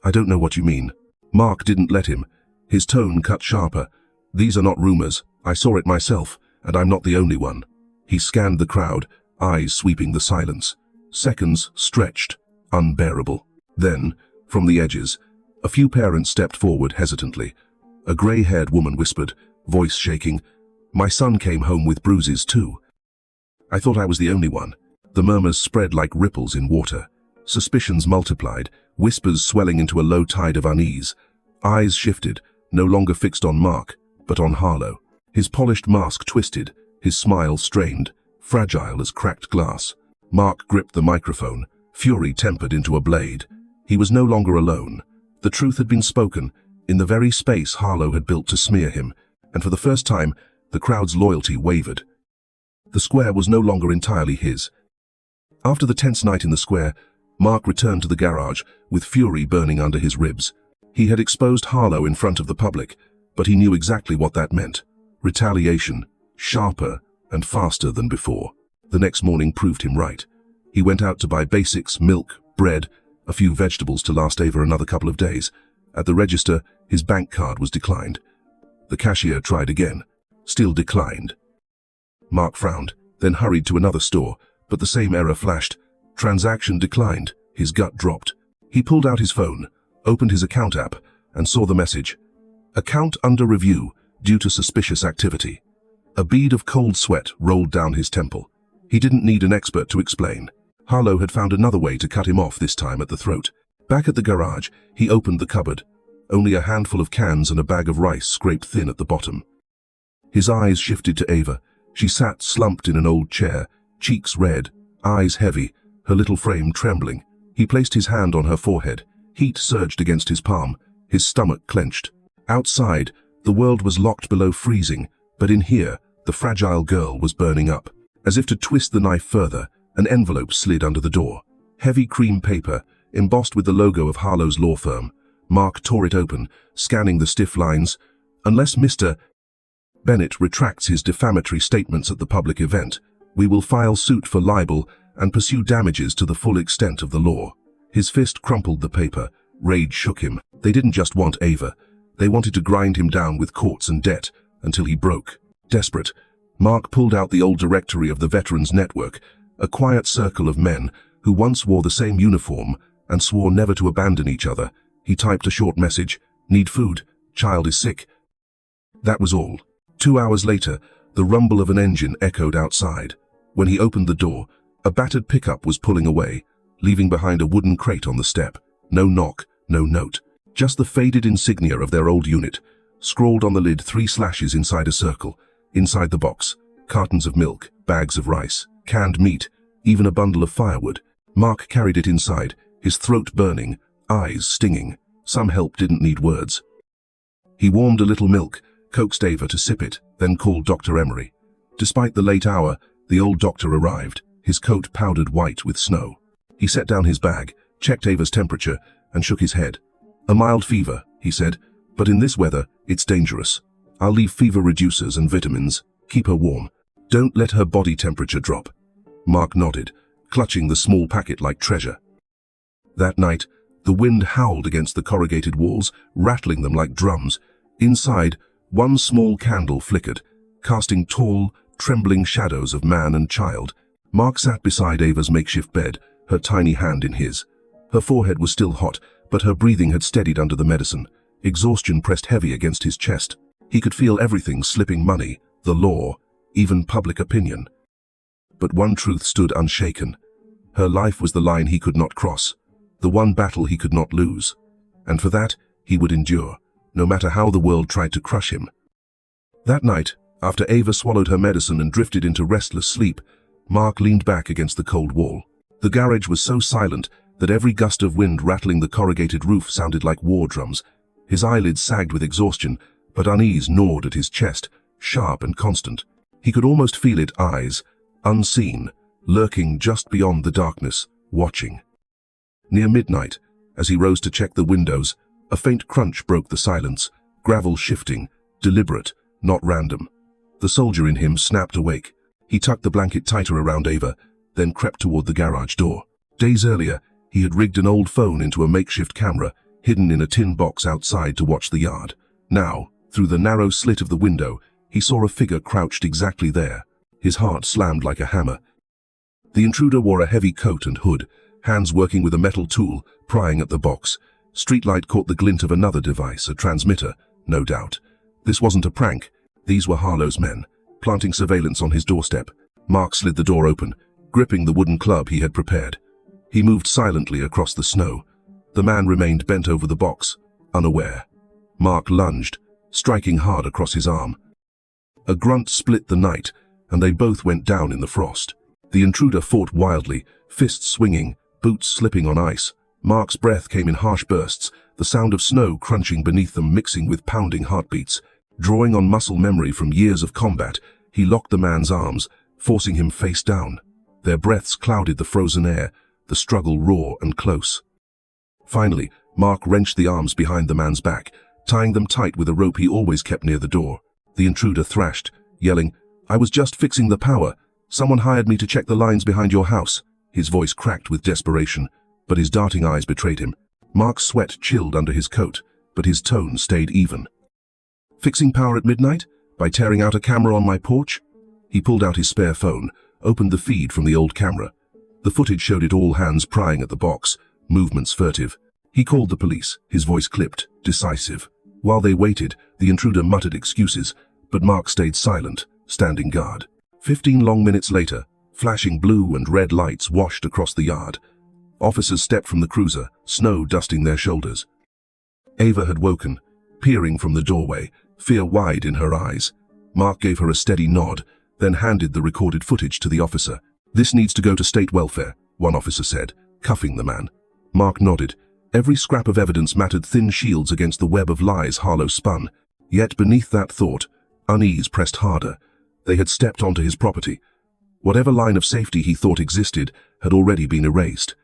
I don't know what you mean. Mark didn't let him. His tone cut sharper. These are not rumors. I saw it myself, and I'm not the only one. He scanned the crowd, eyes sweeping the silence. Seconds stretched, unbearable. Then, from the edges, a few parents stepped forward hesitantly. A gray-haired woman whispered, voice shaking, My son came home with bruises too. I thought I was the only one. The murmurs spread like ripples in water. Suspicions multiplied, whispers swelling into a low tide of unease. Eyes shifted, no longer fixed on Mark, but on Harlow. His polished mask twisted, his smile strained, fragile as cracked glass. Mark gripped the microphone, fury tempered into a blade. He was no longer alone. The truth had been spoken, in the very space Harlow had built to smear him, and for the first time, the crowd's loyalty wavered. The square was no longer entirely his. After the tense night in the square, Mark returned to the garage, with fury burning under his ribs. He had exposed Harlow in front of the public, but he knew exactly what that meant. Retaliation, sharper and faster than before. The next morning proved him right. He went out to buy basics, milk, bread, a few vegetables to last over another couple of days. At the register, his bank card was declined. The cashier tried again, still declined. Mark frowned, then hurried to another store, but the same error flashed. Transaction declined. His gut dropped. He pulled out his phone, opened his account app, and saw the message. Account under review, due to suspicious activity. A bead of cold sweat rolled down his temple. He didn't need an expert to explain. Harlow had found another way to cut him off, this time at the throat. Back at the garage, he opened the cupboard. Only a handful of cans and a bag of rice scraped thin at the bottom. His eyes shifted to Ava. She sat slumped in an old chair, cheeks red, eyes heavy, her little frame trembling. He placed his hand on her forehead. Heat surged against his palm, his stomach clenched. Outside, the world was locked below freezing, but in here, the fragile girl was burning up. As if to twist the knife further, an envelope slid under the door. Heavy cream paper, embossed with the logo of Harlow's law firm. Mark tore it open, scanning the stiff lines. "Unless Mr. Bennett retracts his defamatory statements at the public event, we will file suit for libel and pursue damages to the full extent of the law." His fist crumpled the paper. Rage shook him. They didn't just want Ava. They wanted to grind him down with courts and debt until he broke. Desperate, Mark pulled out the old directory of the Veterans Network, a quiet circle of men who once wore the same uniform and swore never to abandon each other. He typed a short message: "Need food. Child is sick." That was all. 2 hours later, the rumble of an engine echoed outside. When he opened the door, a battered pickup was pulling away, leaving behind a wooden crate on the step. No knock, no note. Just the faded insignia of their old unit. Scrawled on the lid 3 slashes inside a circle. Inside the box, cartons of milk, bags of rice, canned meat, even a bundle of firewood. Mark carried it inside, his throat burning, eyes stinging. Some help didn't need words. He warmed a little milk, coaxed Ava to sip it, then called Dr. Emery. Despite the late hour, the old doctor arrived, his coat powdered white with snow. He set down his bag, checked Ava's temperature, and shook his head. "A mild fever," he said, "but in this weather, it's dangerous. I'll leave fever reducers and vitamins. Keep her warm. Don't let her body temperature drop." Mark nodded, clutching the small packet like treasure. That night, the wind howled against the corrugated walls, rattling them like drums. Inside, one small candle flickered, casting tall, trembling shadows of man and child. Mark sat beside Ava's makeshift bed, her tiny hand in his. Her forehead was still hot, but her breathing had steadied under the medicine. Exhaustion pressed heavy against his chest. He could feel everything slipping: money, the law, even public opinion. But one truth stood unshaken. Her life was the line he could not cross, the one battle he could not lose. And for that, he would endure, no matter how the world tried to crush him. That night, after Ava swallowed her medicine and drifted into restless sleep, Mark leaned back against the cold wall. The garage was so silent that every gust of wind rattling the corrugated roof sounded like war drums. His eyelids sagged with exhaustion, but unease gnawed at his chest, sharp and constant. He could almost feel it: eyes, unseen, lurking just beyond the darkness, watching. Near midnight, as he rose to check the windows, a faint crunch broke the silence, gravel shifting, deliberate, not random. The soldier in him snapped awake. He tucked the blanket tighter around Ava, then crept toward the garage door. Days earlier, he had rigged an old phone into a makeshift camera, hidden in a tin box outside to watch the yard. Now, through the narrow slit of the window, he saw a figure crouched exactly there. His heart slammed like a hammer. The intruder wore a heavy coat and hood, hands working with a metal tool, prying at the box. Streetlight caught the glint of another device, a transmitter, no doubt. This wasn't a prank. These were Harlow's men, planting surveillance on his doorstep. Mark slid the door open, gripping the wooden club he had prepared. He moved silently across the snow. The man remained bent over the box, unaware. Mark lunged, striking hard across his arm. A grunt split the night, and they both went down in the frost. The intruder fought wildly, fists swinging, boots slipping on ice. Mark's breath came in harsh bursts, the sound of snow crunching beneath them mixing with pounding heartbeats. Drawing on muscle memory from years of combat, he locked the man's arms, forcing him face down. Their breaths clouded the frozen air, the struggle raw and close. Finally, Mark wrenched the arms behind the man's back, tying them tight with a rope he always kept near the door. The intruder thrashed, yelling, "I was just fixing the power. Someone hired me to check the lines behind your house." His voice cracked with desperation, but his darting eyes betrayed him. Mark's sweat chilled under his coat, but his tone stayed even. "Fixing power at midnight? By tearing out a camera on my porch?" He pulled out his spare phone, opened the feed from the old camera. The footage showed it all hands prying at the box, movements furtive. He called the police, his voice clipped, decisive. While they waited, the intruder muttered excuses, but Mark stayed silent, standing guard. 15 long minutes later, flashing blue and red lights washed across the yard. Officers stepped from the cruiser, snow dusting their shoulders. Ava had woken, peering from the doorway, fear wide in her eyes. Mark gave her a steady nod, then handed the recorded footage to the officer. "This needs to go to state welfare," one officer said, cuffing the man. Mark nodded. Every scrap of evidence mattered thin shields against the web of lies Harlow spun. Yet beneath that thought, unease pressed harder. They had stepped onto his property. Whatever line of safety he thought existed had already been erased.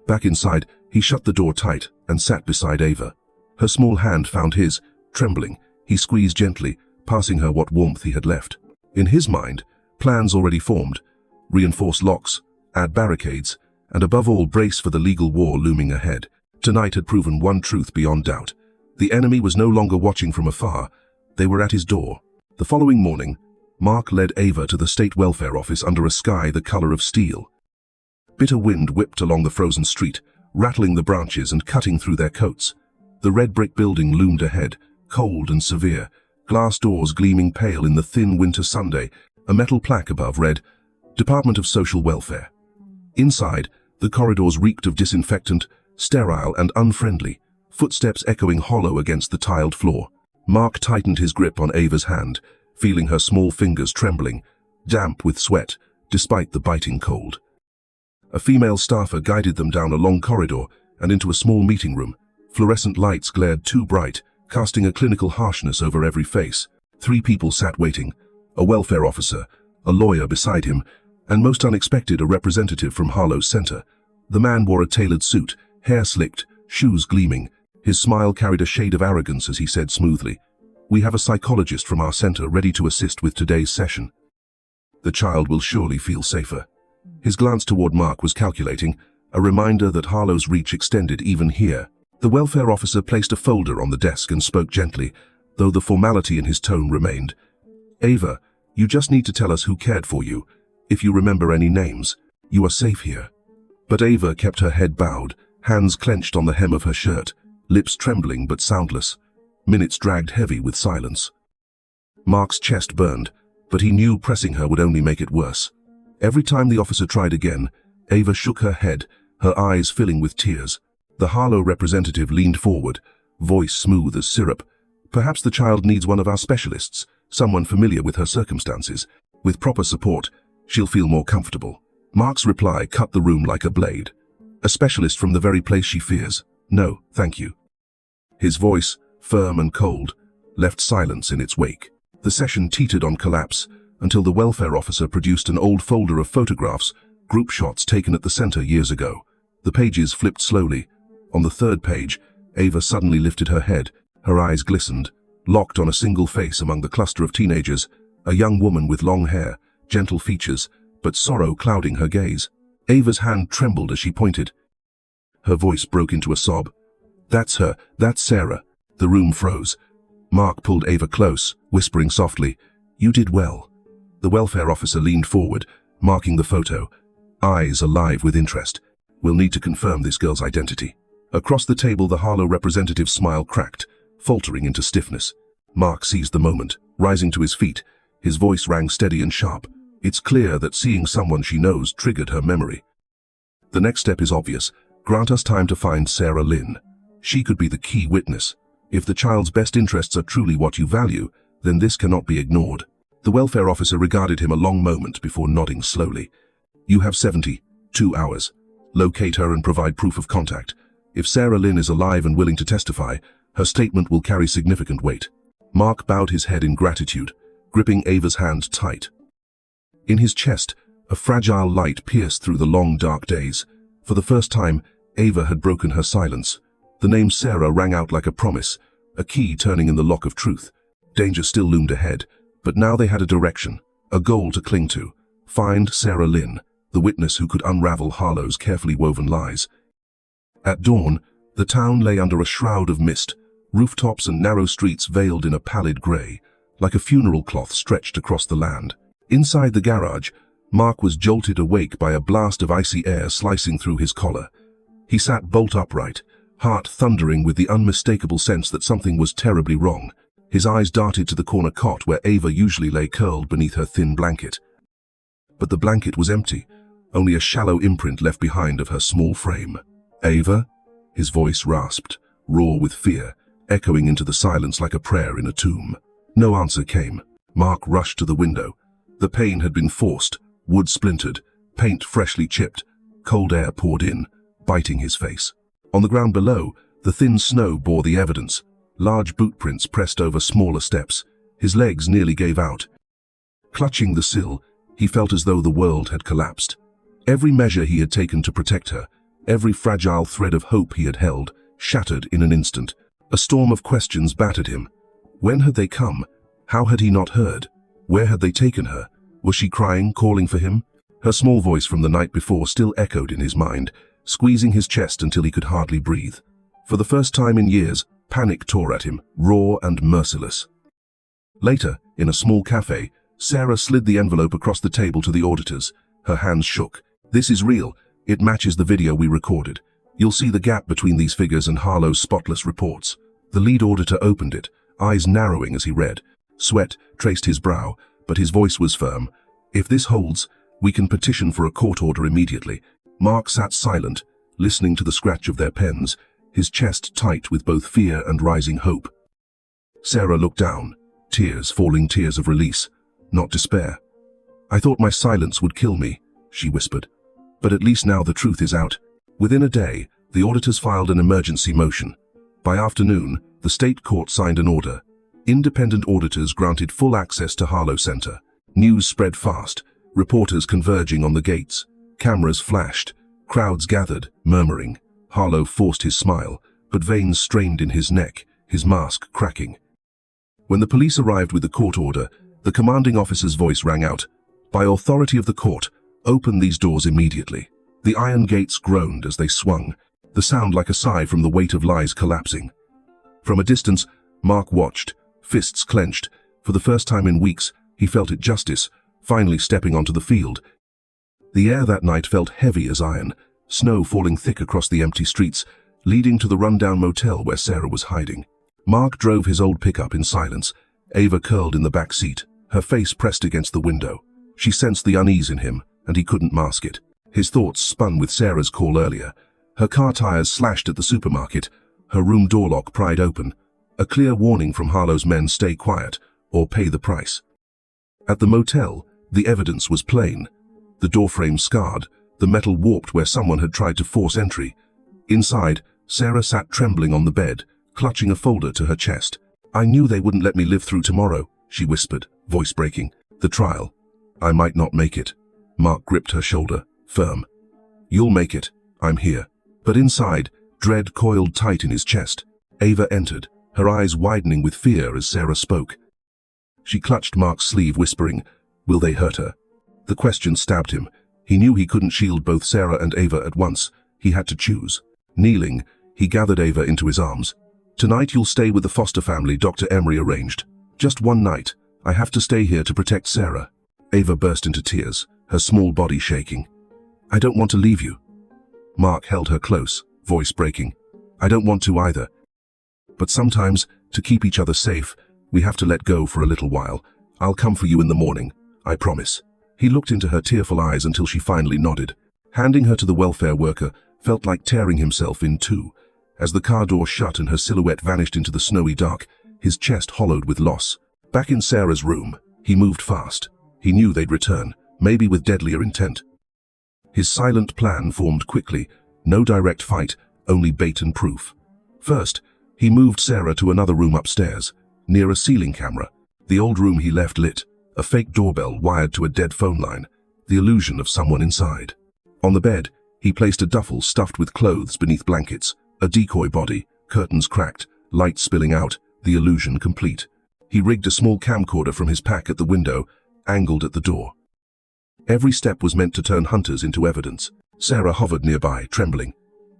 Back inside, He shut the door tight and sat beside Ava. Her small hand found his. Trembling, he squeezed gently, passing her what warmth he had left. In his mind, plans already formed: reinforce locks, add barricades, and above all brace for the legal war looming ahead. Tonight had proven one truth beyond doubt. The enemy was no longer watching from afar. They were at his door. The following morning, Mark led Ava to the state welfare office under a sky the color of steel. Bitter wind whipped along the frozen street, rattling the branches and cutting through their coats. The red brick building loomed ahead, cold and severe, glass doors gleaming pale in the thin winter Sunday, a metal plaque above read, "Department of Social Welfare." Inside, the corridors reeked of disinfectant, sterile and unfriendly, footsteps echoing hollow against the tiled floor. Mark tightened his grip on Ava's hand, feeling her small fingers trembling, damp with sweat, despite the biting cold. A female staffer guided them down a long corridor and into a small meeting room. Fluorescent lights glared too bright, casting a clinical harshness over every face. 3 people sat waiting: a welfare officer, a lawyer beside him, and most unexpected, a representative from Harlow's center. The man wore a tailored suit, hair slicked, shoes gleaming. His smile carried a shade of arrogance as he said smoothly, "We have a psychologist from our center ready to assist with today's session. The child will surely feel safer." His glance toward Mark was calculating, a reminder that Harlow's reach extended even here. The welfare officer placed a folder on the desk and spoke gently, though the formality in his tone remained. "Ava, you just need to tell us who cared for you. If you remember any names, you are safe here." But Ava kept her head bowed, hands clenched on the hem of her shirt, lips trembling but soundless. Minutes dragged heavy with silence. Mark's chest burned, but he knew pressing her would only make it worse. Every time the officer tried again, Ava shook her head, her eyes filling with tears. The Harlow representative leaned forward, voice smooth as syrup. "Perhaps the child needs one of our specialists, someone familiar with her circumstances. With proper support, she'll feel more comfortable." Mark's reply cut the room like a blade. "A specialist from the very place she fears? No, thank you." His voice, firm and cold, left silence in its wake. The session teetered on collapse until the welfare officer produced an old folder of photographs, group shots taken at the center years ago. The pages flipped slowly. On the 3rd page, Ava suddenly lifted her head. Her eyes glistened, locked on a single face among the cluster of teenagers, a young woman with long hair, gentle features, but sorrow clouding her gaze. Ava's hand trembled as she pointed. Her voice broke into a sob. "That's her, that's Sarah." The room froze. Mark pulled Ava close, whispering softly, "You did well." The welfare officer leaned forward, marking the photo, eyes alive with interest. "We'll need to confirm this girl's identity." Across the table, the Harlow representative's smile cracked, faltering into stiffness. Mark seized the moment, rising to his feet. His voice rang steady and sharp. "It's clear that seeing someone she knows triggered her memory. The next step is obvious. Grant us time to find Sarah Lynn. She could be the key witness. If the child's best interests are truly what you value, then this cannot be ignored." The welfare officer regarded him a long moment before nodding slowly. "You have 72 hours. Locate her and provide proof of contact. If Sarah Lynn is alive and willing to testify, her statement will carry significant weight." Mark bowed his head in gratitude, gripping Ava's hand tight. In his chest, a fragile light pierced through the long dark days. For the first time, Ava had broken her silence. The name Sarah rang out like a promise, a key turning in the lock of truth. Danger still loomed ahead, but now they had a direction, a goal to cling to. Find Sarah Lynn, the witness who could unravel Harlow's carefully woven lies. At dawn, the town lay under a shroud of mist, rooftops and narrow streets veiled in a pallid grey, like a funeral cloth stretched across the land. Inside the garage, Mark was jolted awake by a blast of icy air slicing through his collar. He sat bolt upright, heart thundering with the unmistakable sense that something was terribly wrong. His eyes darted to the corner cot where Ava usually lay curled beneath her thin blanket. But the blanket was empty, only a shallow imprint left behind of her small frame. "Ava?" His voice rasped, raw with fear, echoing into the silence like a prayer in a tomb. No answer came. Mark rushed to the window. The pane had been forced, wood splintered, paint freshly chipped. Cold air poured in, biting his face. On the ground below, the thin snow bore the evidence. Large boot prints pressed over smaller steps. His legs nearly gave out. Clutching the sill, he felt as though the world had collapsed. Every measure he had taken to protect her, Every fragile thread of hope he had held shattered in an instant. A storm of questions battered him. When had they come? How had he not heard? Where had they taken her? Was she crying, calling for him? Her small voice from the night before still echoed in his mind, squeezing his chest until he could hardly breathe. For the first time in years, panic tore at him, raw and merciless. Later, in a small cafe, Sarah slid the envelope across the table to the auditors. Her hands shook. "This is real. It matches the video we recorded. You'll see the gap between these figures and Harlow's spotless reports." The lead auditor opened it, eyes narrowing as he read. Sweat traced his brow, but his voice was firm. "If this holds, we can petition for a court order immediately." Mark sat silent, listening to the scratch of their pens, his chest tight with both fear and rising hope. Sarah looked down, tears falling, tears of release, not despair. "I thought my silence would kill me," she whispered. "But at least now the truth is out." Within a day, the auditors filed an emergency motion. By afternoon, the state court signed an order. Independent auditors granted full access to Harlow Center. News spread fast, reporters converging on the gates. Cameras flashed, crowds gathered, murmuring. Harlow forced his smile, but veins strained in his neck, his mask cracking. When the police arrived with the court order, the commanding officer's voice rang out, "By authority of the court, open these doors immediately." The iron gates groaned as they swung, the sound like a sigh from the weight of lies collapsing. From a distance, Mark watched, fists clenched. For the first time in weeks, he felt it justice, finally stepping onto the field. The air that night felt heavy as iron, snow falling thick across the empty streets, leading to the rundown motel where Sarah was hiding. Mark drove his old pickup in silence, Ava curled in the back seat, her face pressed against the window. She sensed the unease in him, and he couldn't mask it. His thoughts spun with Sarah's call earlier. Her car tires slashed at the supermarket, her room door lock pried open. A clear warning from Harlow's men: stay quiet, or pay the price. At the motel, the evidence was plain. The doorframe scarred, the metal warped where someone had tried to force entry. Inside, Sarah sat trembling on the bed, clutching a folder to her chest. "I knew they wouldn't let me live through tomorrow," she whispered, voice breaking. "The trial. I might not make it." Mark gripped her shoulder, firm. "You'll make it. I'm here." But inside, dread coiled tight in his chest. Ava entered, her eyes widening with fear as Sarah spoke. She clutched Mark's sleeve, whispering, "Will they hurt her?" The question stabbed him. He knew he couldn't shield both Sarah and Ava at once. He had to choose. Kneeling, he gathered Ava into his arms. "Tonight you'll stay with the foster family Dr. Emery arranged. Just one night. I have to stay here to protect Sarah." Ava burst into tears, her small body shaking. "I don't want to leave you." Mark held her close, voice breaking. "I don't want to either. But sometimes, to keep each other safe, we have to let go for a little while. I'll come for you in the morning. I promise." He looked into her tearful eyes until she finally nodded. Handing her to the welfare worker felt like tearing himself in two. As the car door shut and her silhouette vanished into the snowy dark, his chest hollowed with loss. Back in Sarah's room, he moved fast. He knew they'd return, maybe with deadlier intent. His silent plan formed quickly, no direct fight, only bait and proof. First, he moved Sarah to another room upstairs, near a ceiling camera. The old room he left lit, a fake doorbell wired to a dead phone line, the illusion of someone inside. On the bed, he placed a duffel stuffed with clothes beneath blankets, a decoy body, curtains cracked, light spilling out, the illusion complete. He rigged a small camcorder from his pack at the window, angled at the door. Every step was meant to turn hunters into evidence. Sarah hovered nearby, trembling.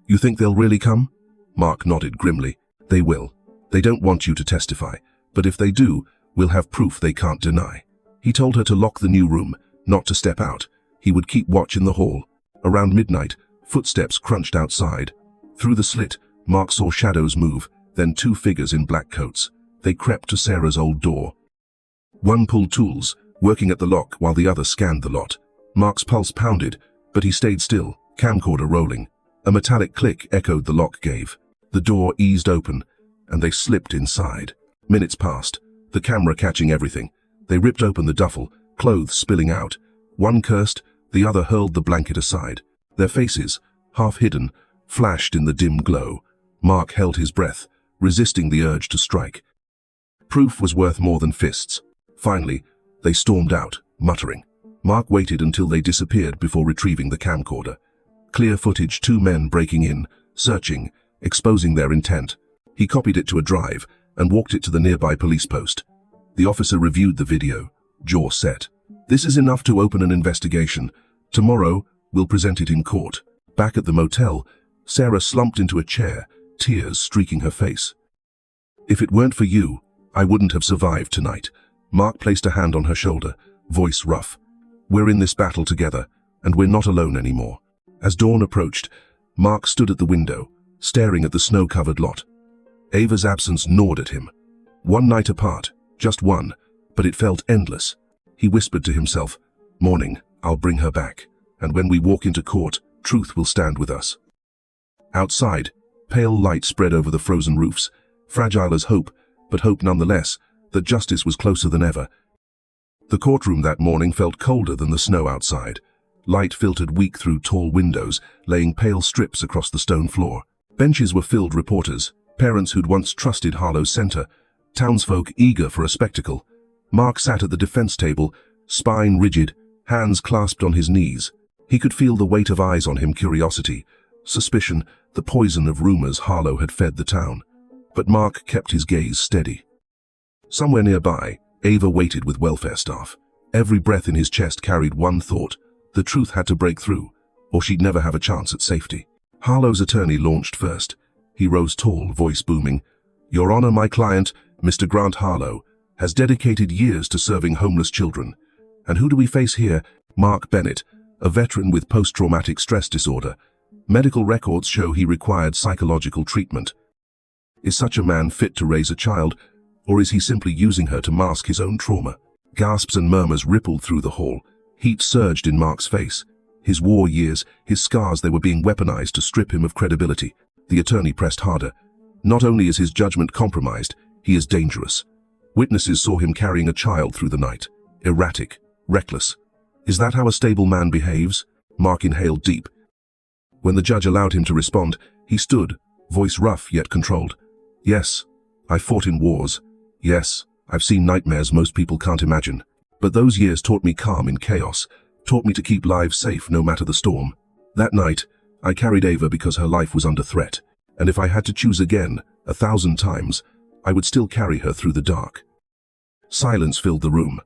"You think they'll really come?" Mark nodded grimly. "They will. They don't want you to testify, but if they do, we'll have proof they can't deny." He told her to lock the new room, not to step out. He would keep watch in the hall. Around midnight, footsteps crunched outside. Through the slit, Mark saw shadows move, then two figures in black coats. They crept to Sarah's old door. One pulled tools, working at the lock while the other scanned the lot. Mark's pulse pounded, but he stayed still, camcorder rolling. A metallic click echoed the lock gave. The door eased open, and they slipped inside. Minutes passed, the camera catching everything. They ripped open the duffel, clothes spilling out. One cursed, the other hurled the blanket aside. Their faces, half hidden, flashed in the dim glow. Mark held his breath, resisting the urge to strike. Proof was worth more than fists. Finally, they stormed out, muttering. Mark waited until they disappeared before retrieving the camcorder. Clear footage, two men breaking in, searching, exposing their intent. He copied it to a drive and walked it to the nearby police post. The officer reviewed the video, jaw set. This is enough to open an investigation. Tomorrow, we'll present it in court. Back at the motel, Sarah slumped into a chair, tears streaking her face. If it weren't for you, I wouldn't have survived tonight. Mark placed a hand on her shoulder, voice rough. We're in this battle together, and we're not alone anymore. As dawn approached, Mark stood at the window, staring at the snow-covered lot. Ava's absence gnawed at him. One night apart, just one, but it felt endless. He whispered to himself, "Morning, I'll bring her back, and when we walk into court, truth will stand with us." Outside, pale light spread over the frozen roofs, fragile as hope, but hope nonetheless, that justice was closer than ever. The courtroom that morning felt colder than the snow outside. Light filtered weak through tall windows, laying pale strips across the stone floor. Benches were filled with reporters, parents who'd once trusted Harlow's center, townsfolk eager for a spectacle. Mark sat at the defense table, spine rigid, hands clasped on his knees. He could feel the weight of eyes on him, curiosity, suspicion, the poison of rumors Harlow had fed the town. But Mark kept his gaze steady. Somewhere nearby, Ava waited with welfare staff. Every breath in his chest carried one thought: the truth had to break through, or she'd never have a chance at safety. Harlow's attorney launched first. He rose tall, voice booming. "Your Honor, my client, Mr. Grant Harlow, has dedicated years to serving homeless children. And who do we face here? Mark Bennett, a veteran with post-traumatic stress disorder. Medical records show he required psychological treatment. Is such a man fit to raise a child, or is he simply using her to mask his own trauma?" Gasps and murmurs rippled through the hall. Heat surged in Mark's face. His war years, his scars, they were being weaponized to strip him of credibility. The attorney pressed harder. Not only is his judgment compromised, he is dangerous. Witnesses saw him carrying a child through the night. Erratic, reckless. Is that how a stable man behaves? Mark inhaled deep. When the judge allowed him to respond, he stood, voice rough yet controlled. "Yes, I fought in wars. Yes, I've seen nightmares most people can't imagine. But those years taught me calm in chaos, taught me to keep lives safe no matter the storm. That night, I carried Ava because her life was under threat, and if I had to choose again, 1,000 times, I would still carry her through the dark." Silence filled the room,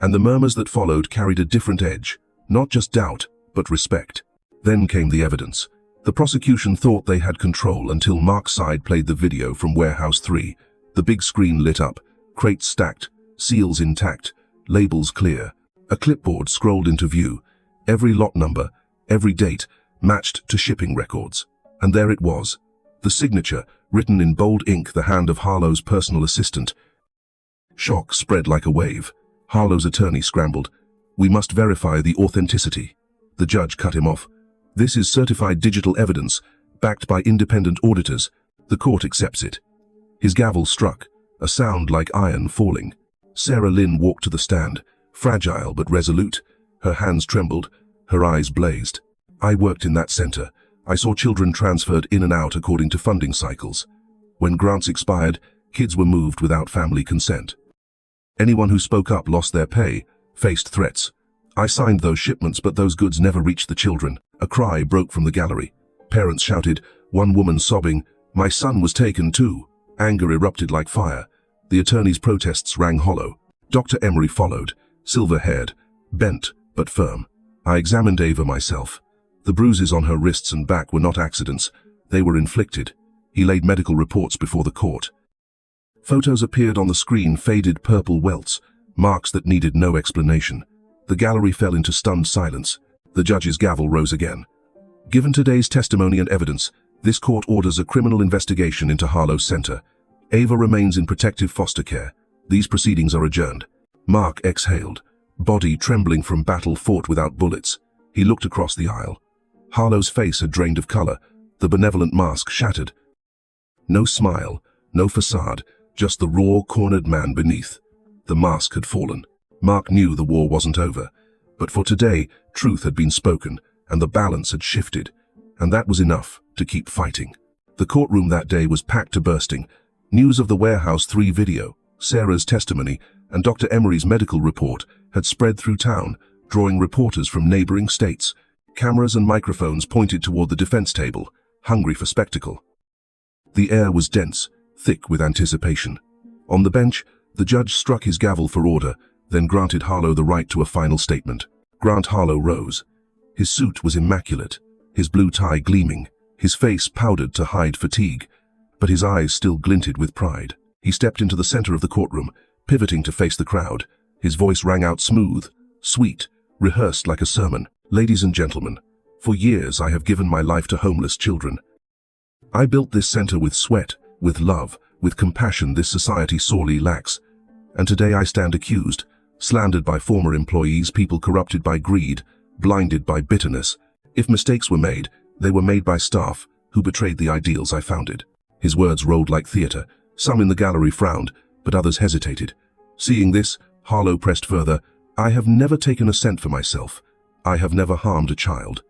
and the murmurs that followed carried a different edge, not just doubt, but respect. Then came the evidence. The prosecution thought they had control until Mark's side played the video from Warehouse 3. The big screen lit up, crates stacked, seals intact, labels clear. A clipboard scrolled into view. Every lot number, every date, matched to shipping records. And there it was. The signature, written in bold ink, the hand of Harlow's personal assistant. Shock spread like a wave. Harlow's attorney scrambled. "We must verify the authenticity." The judge cut him off. "This is certified digital evidence, backed by independent auditors. The court accepts it." His gavel struck, a sound like iron falling. Sarah Lynn walked to the stand, fragile but resolute. Her hands trembled, her eyes blazed. "I worked in that center. I saw children transferred in and out according to funding cycles. When grants expired, kids were moved without family consent. Anyone who spoke up lost their pay, faced threats. I signed those shipments, but those goods never reached the children." A cry broke from the gallery. Parents shouted, one woman sobbing, "My son was taken too." Anger erupted like fire. The attorney's protests rang hollow. Dr. Emery followed, silver-haired, bent but firm. "I examined Ava myself. The bruises on her wrists and back were not accidents. They were inflicted." He laid medical reports before the court. Photos appeared on the screen, faded purple welts, marks that needed no explanation. The gallery fell into stunned silence. The judge's gavel rose again. "Given today's testimony and evidence, this court orders a criminal investigation into Harlow's center. Ava remains in protective foster care. These proceedings are adjourned." Mark exhaled, body trembling from battle fought without bullets. He looked across the aisle. Harlow's face had drained of color, the benevolent mask shattered. No smile, no facade, just the raw, cornered man beneath. The mask had fallen. Mark knew the war wasn't over, but for today, truth had been spoken, and the balance had shifted, and that was enough to keep fighting. The courtroom that day was packed to bursting. News of the Warehouse 3 video, Sarah's testimony, and Dr. Emery's medical report had spread through town, drawing reporters from neighboring states. Cameras and microphones pointed toward the defense table, hungry for spectacle. The air was dense, thick with anticipation. On the bench, the judge struck his gavel for order, then granted Harlow the right to a final statement. Grant Harlow rose. His suit was immaculate, his blue tie gleaming, his face powdered to hide fatigue, but his eyes still glinted with pride. He stepped into the center of the courtroom, pivoting to face the crowd. His voice rang out smooth, sweet, rehearsed like a sermon. Ladies and gentlemen, for years I have given my life to homeless children. I built this center with sweat, with love, with compassion this society sorely lacks. And today I stand accused, slandered by former employees, people corrupted by greed, blinded by bitterness. If mistakes were made, they were made by staff who betrayed the ideals I founded. His words rolled like theater. Some in the gallery frowned, but others hesitated. Seeing this, Harlow pressed further. I have never taken a cent for myself. I have never harmed a child.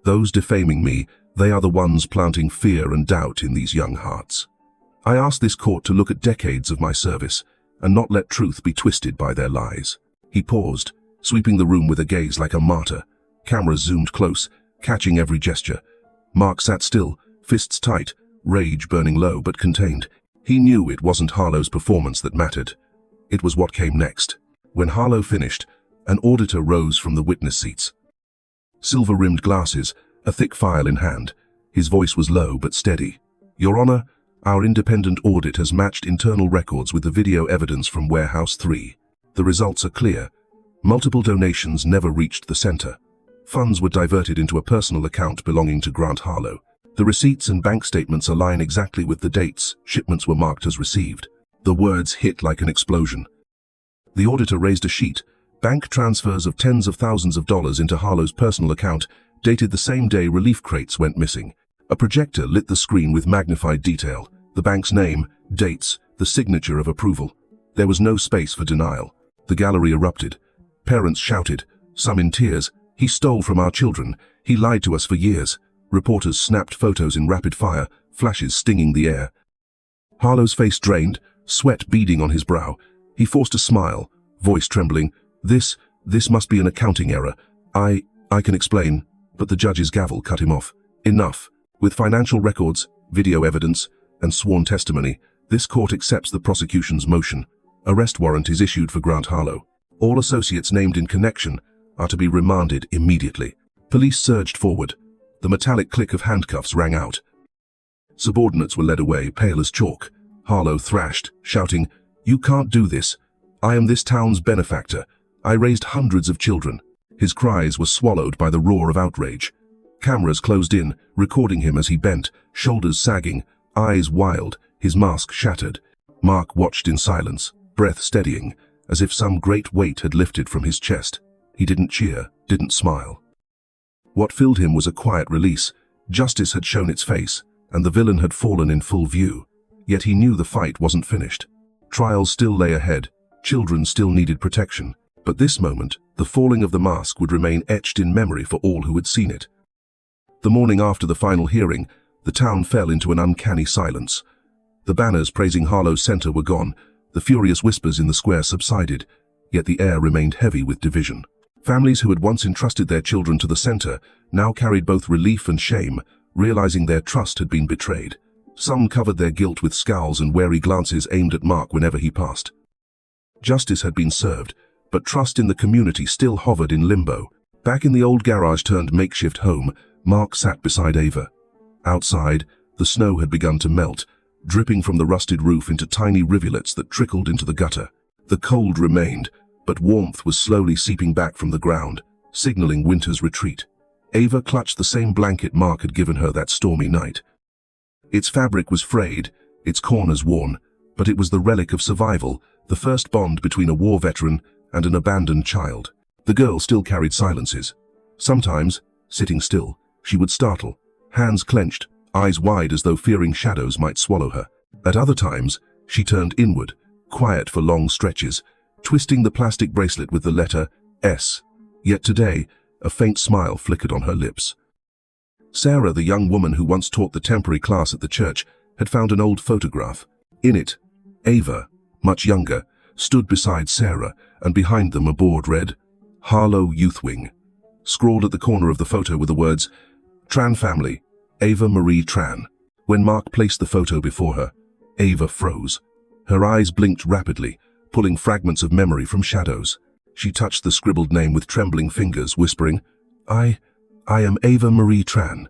Those defaming me, they are the ones planting fear and doubt in these young hearts. I ask this court to look at decades of my service and not let truth be twisted by their lies. He paused, sweeping the room with a gaze like a martyr. Cameras zoomed close, catching every gesture. Mark sat still, fists tight, rage burning low but contained. He knew it wasn't Harlow's performance that mattered. It was what came next. When Harlow finished, an auditor rose from the witness seats. Silver-rimmed glasses, a thick file in hand. His voice was low but steady. Your Honor, our independent audit has matched internal records with the video evidence from Warehouse 3. The results are clear. Multiple donations never reached the center. Funds were diverted into a personal account belonging to Grant Harlow. The receipts and bank statements align exactly with the dates shipments were marked as received. The words hit like an explosion. The auditor raised a sheet. Bank transfers of tens of thousands of dollars into Harlow's personal account, dated the same day relief crates went missing. A projector lit the screen with magnified detail. The bank's name, dates, the signature of approval. There was no space for denial. The gallery erupted. Parents shouted, some in tears. He stole from our children. He lied to us for years. Reporters snapped photos in rapid fire, flashes stinging the air. Harlow's face drained, sweat beading on his brow. He forced a smile, voice trembling. This must be an accounting error. I can explain. But the judge's gavel cut him off. Enough. With financial records, video evidence, and sworn testimony, this court accepts the prosecution's motion. Arrest warrant is issued for Grant Harlow. All associates named in connection are to be remanded immediately. Police surged forward. The metallic click of handcuffs rang out. Subordinates were led away, pale as chalk. Harlow thrashed, shouting, You can't do this. I am this town's benefactor. I raised hundreds of children. His cries were swallowed by the roar of outrage. Cameras closed in, recording him as he bent, shoulders sagging, eyes wild, his mask shattered. Mark watched in silence, breath steadying, as if some great weight had lifted from his chest. He didn't cheer, didn't smile. What filled him was a quiet release. Justice had shown its face, and the villain had fallen in full view. Yet he knew the fight wasn't finished. Trials still lay ahead. Children still needed protection. But this moment, the falling of the mask would remain etched in memory for all who had seen it. The morning after the final hearing, the town fell into an uncanny silence. The banners praising Harlow's center were gone. The furious whispers in the square subsided, yet the air remained heavy with division. Families who had once entrusted their children to the center now carried both relief and shame, realizing their trust had been betrayed. Some covered their guilt with scowls and wary glances aimed at Mark whenever he passed. Justice had been served, but trust in the community still hovered in limbo. Back in the old garage-turned-makeshift home, Mark sat beside Ava. Outside, the snow had begun to melt, dripping from the rusted roof into tiny rivulets that trickled into the gutter. The cold remained, but warmth was slowly seeping back from the ground, signaling winter's retreat. Ava clutched the same blanket Mark had given her that stormy night. Its fabric was frayed, its corners worn, but it was the relic of survival, the first bond between a war veteran and an abandoned child. The girl still carried silences. Sometimes, sitting still, she would startle, hands clenched, eyes wide as though fearing shadows might swallow her. At other times, she turned inward, quiet for long stretches, twisting the plastic bracelet with the letter S. Yet today, a faint smile flickered on her lips. Sarah, the young woman who once taught the temporary class at the church, had found an old photograph. In it, Ava, much younger, stood beside Sarah, and behind them a board read, Harlow Youth Wing. scrawled at the corner of the photo were the words, "Tran family, Ava Marie Tran." When Mark placed the photo before her, Ava froze. Her eyes blinked rapidly, pulling fragments of memory from shadows. She touched the scribbled name with trembling fingers, whispering, I am Ava Marie Tran."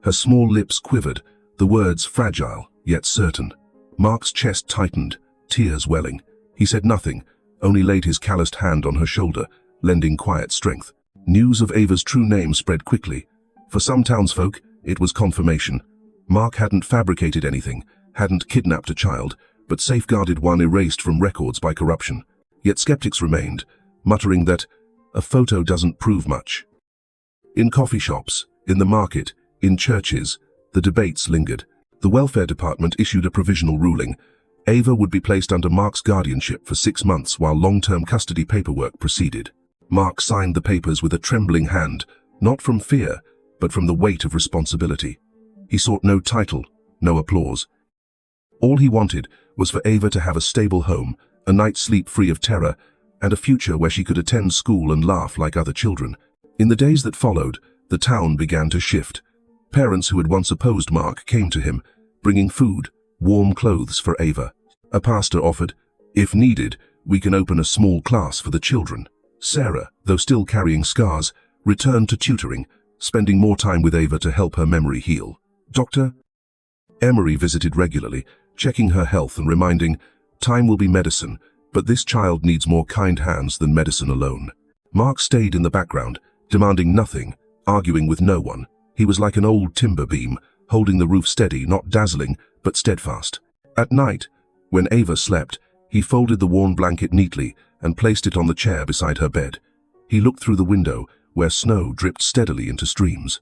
Her small lips quivered, the words fragile, yet certain. Mark's chest tightened, tears welling. He said nothing, only laid his calloused hand on her shoulder, lending quiet strength. News of Ava's true name spread quickly. For some townsfolk, it was confirmation. Mark hadn't fabricated anything, hadn't kidnapped a child, but safeguarded one erased from records by corruption. Yet skeptics remained, muttering that a photo doesn't prove much. In coffee shops, in the market, in churches, the debates lingered. The welfare department issued a provisional ruling. Ava would be placed under Mark's guardianship for 6 months while long-term custody paperwork proceeded. Mark signed the papers with a trembling hand, not from fear, but from the weight of responsibility. He sought no title, no applause. All he wanted was for Ava to have a stable home, a night's sleep free of terror, and a future where she could attend school and laugh like other children. In the days that followed, the town began to shift. Parents who had once opposed Mark came to him, bringing food, warm clothes for Ava. A pastor offered, "If needed, we can open a small class for the children." Sarah, though still carrying scars, returned to tutoring, spending more time with Ava to help her memory heal. Dr. Emery visited regularly, checking her health and reminding, "Time will be medicine, but this child needs more kind hands than medicine alone." Mark stayed in the background, demanding nothing, arguing with no one. He was like an old timber beam, holding the roof steady, not dazzling, but steadfast. At night, when Ava slept, he folded the worn blanket neatly and placed it on the chair beside her bed. He looked through the window, where snow dripped steadily into streams.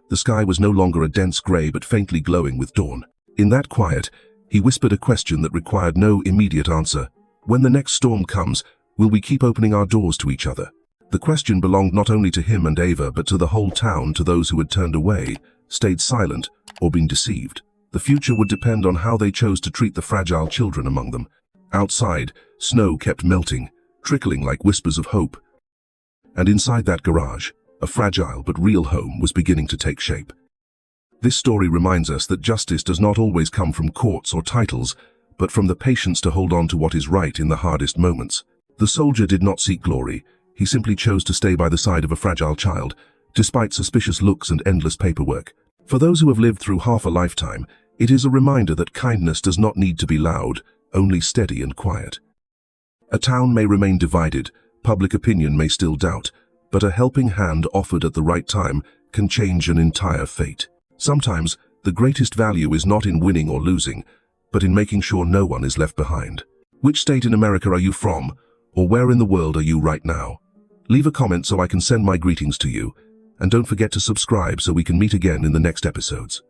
The sky was no longer a dense grey but faintly glowing with dawn. In that quiet, he whispered a question that required no immediate answer. "When the next storm comes, will we keep opening our doors to each other?" The question belonged not only to him and Ava, but to the whole town, to those who had turned away, stayed silent, or been deceived. The future would depend on how they chose to treat the fragile children among them. Outside, snow kept melting, trickling like whispers of hope. And inside that garage, a fragile but real home was beginning to take shape. This story reminds us that justice does not always come from courts or titles, but from the patience to hold on to what is right in the hardest moments. The soldier did not seek glory. He simply chose to stay by the side of a fragile child, despite suspicious looks and endless paperwork. For those who have lived through half a lifetime, it is a reminder that kindness does not need to be loud, only steady and quiet. A town may remain divided, public opinion may still doubt, but a helping hand offered at the right time can change an entire fate. Sometimes, the greatest value is not in winning or losing, but in making sure no one is left behind. Which state in America are you from, or where in the world are you right now? Leave a comment so I can send my greetings to you, and don't forget to subscribe so we can meet again in the next episodes.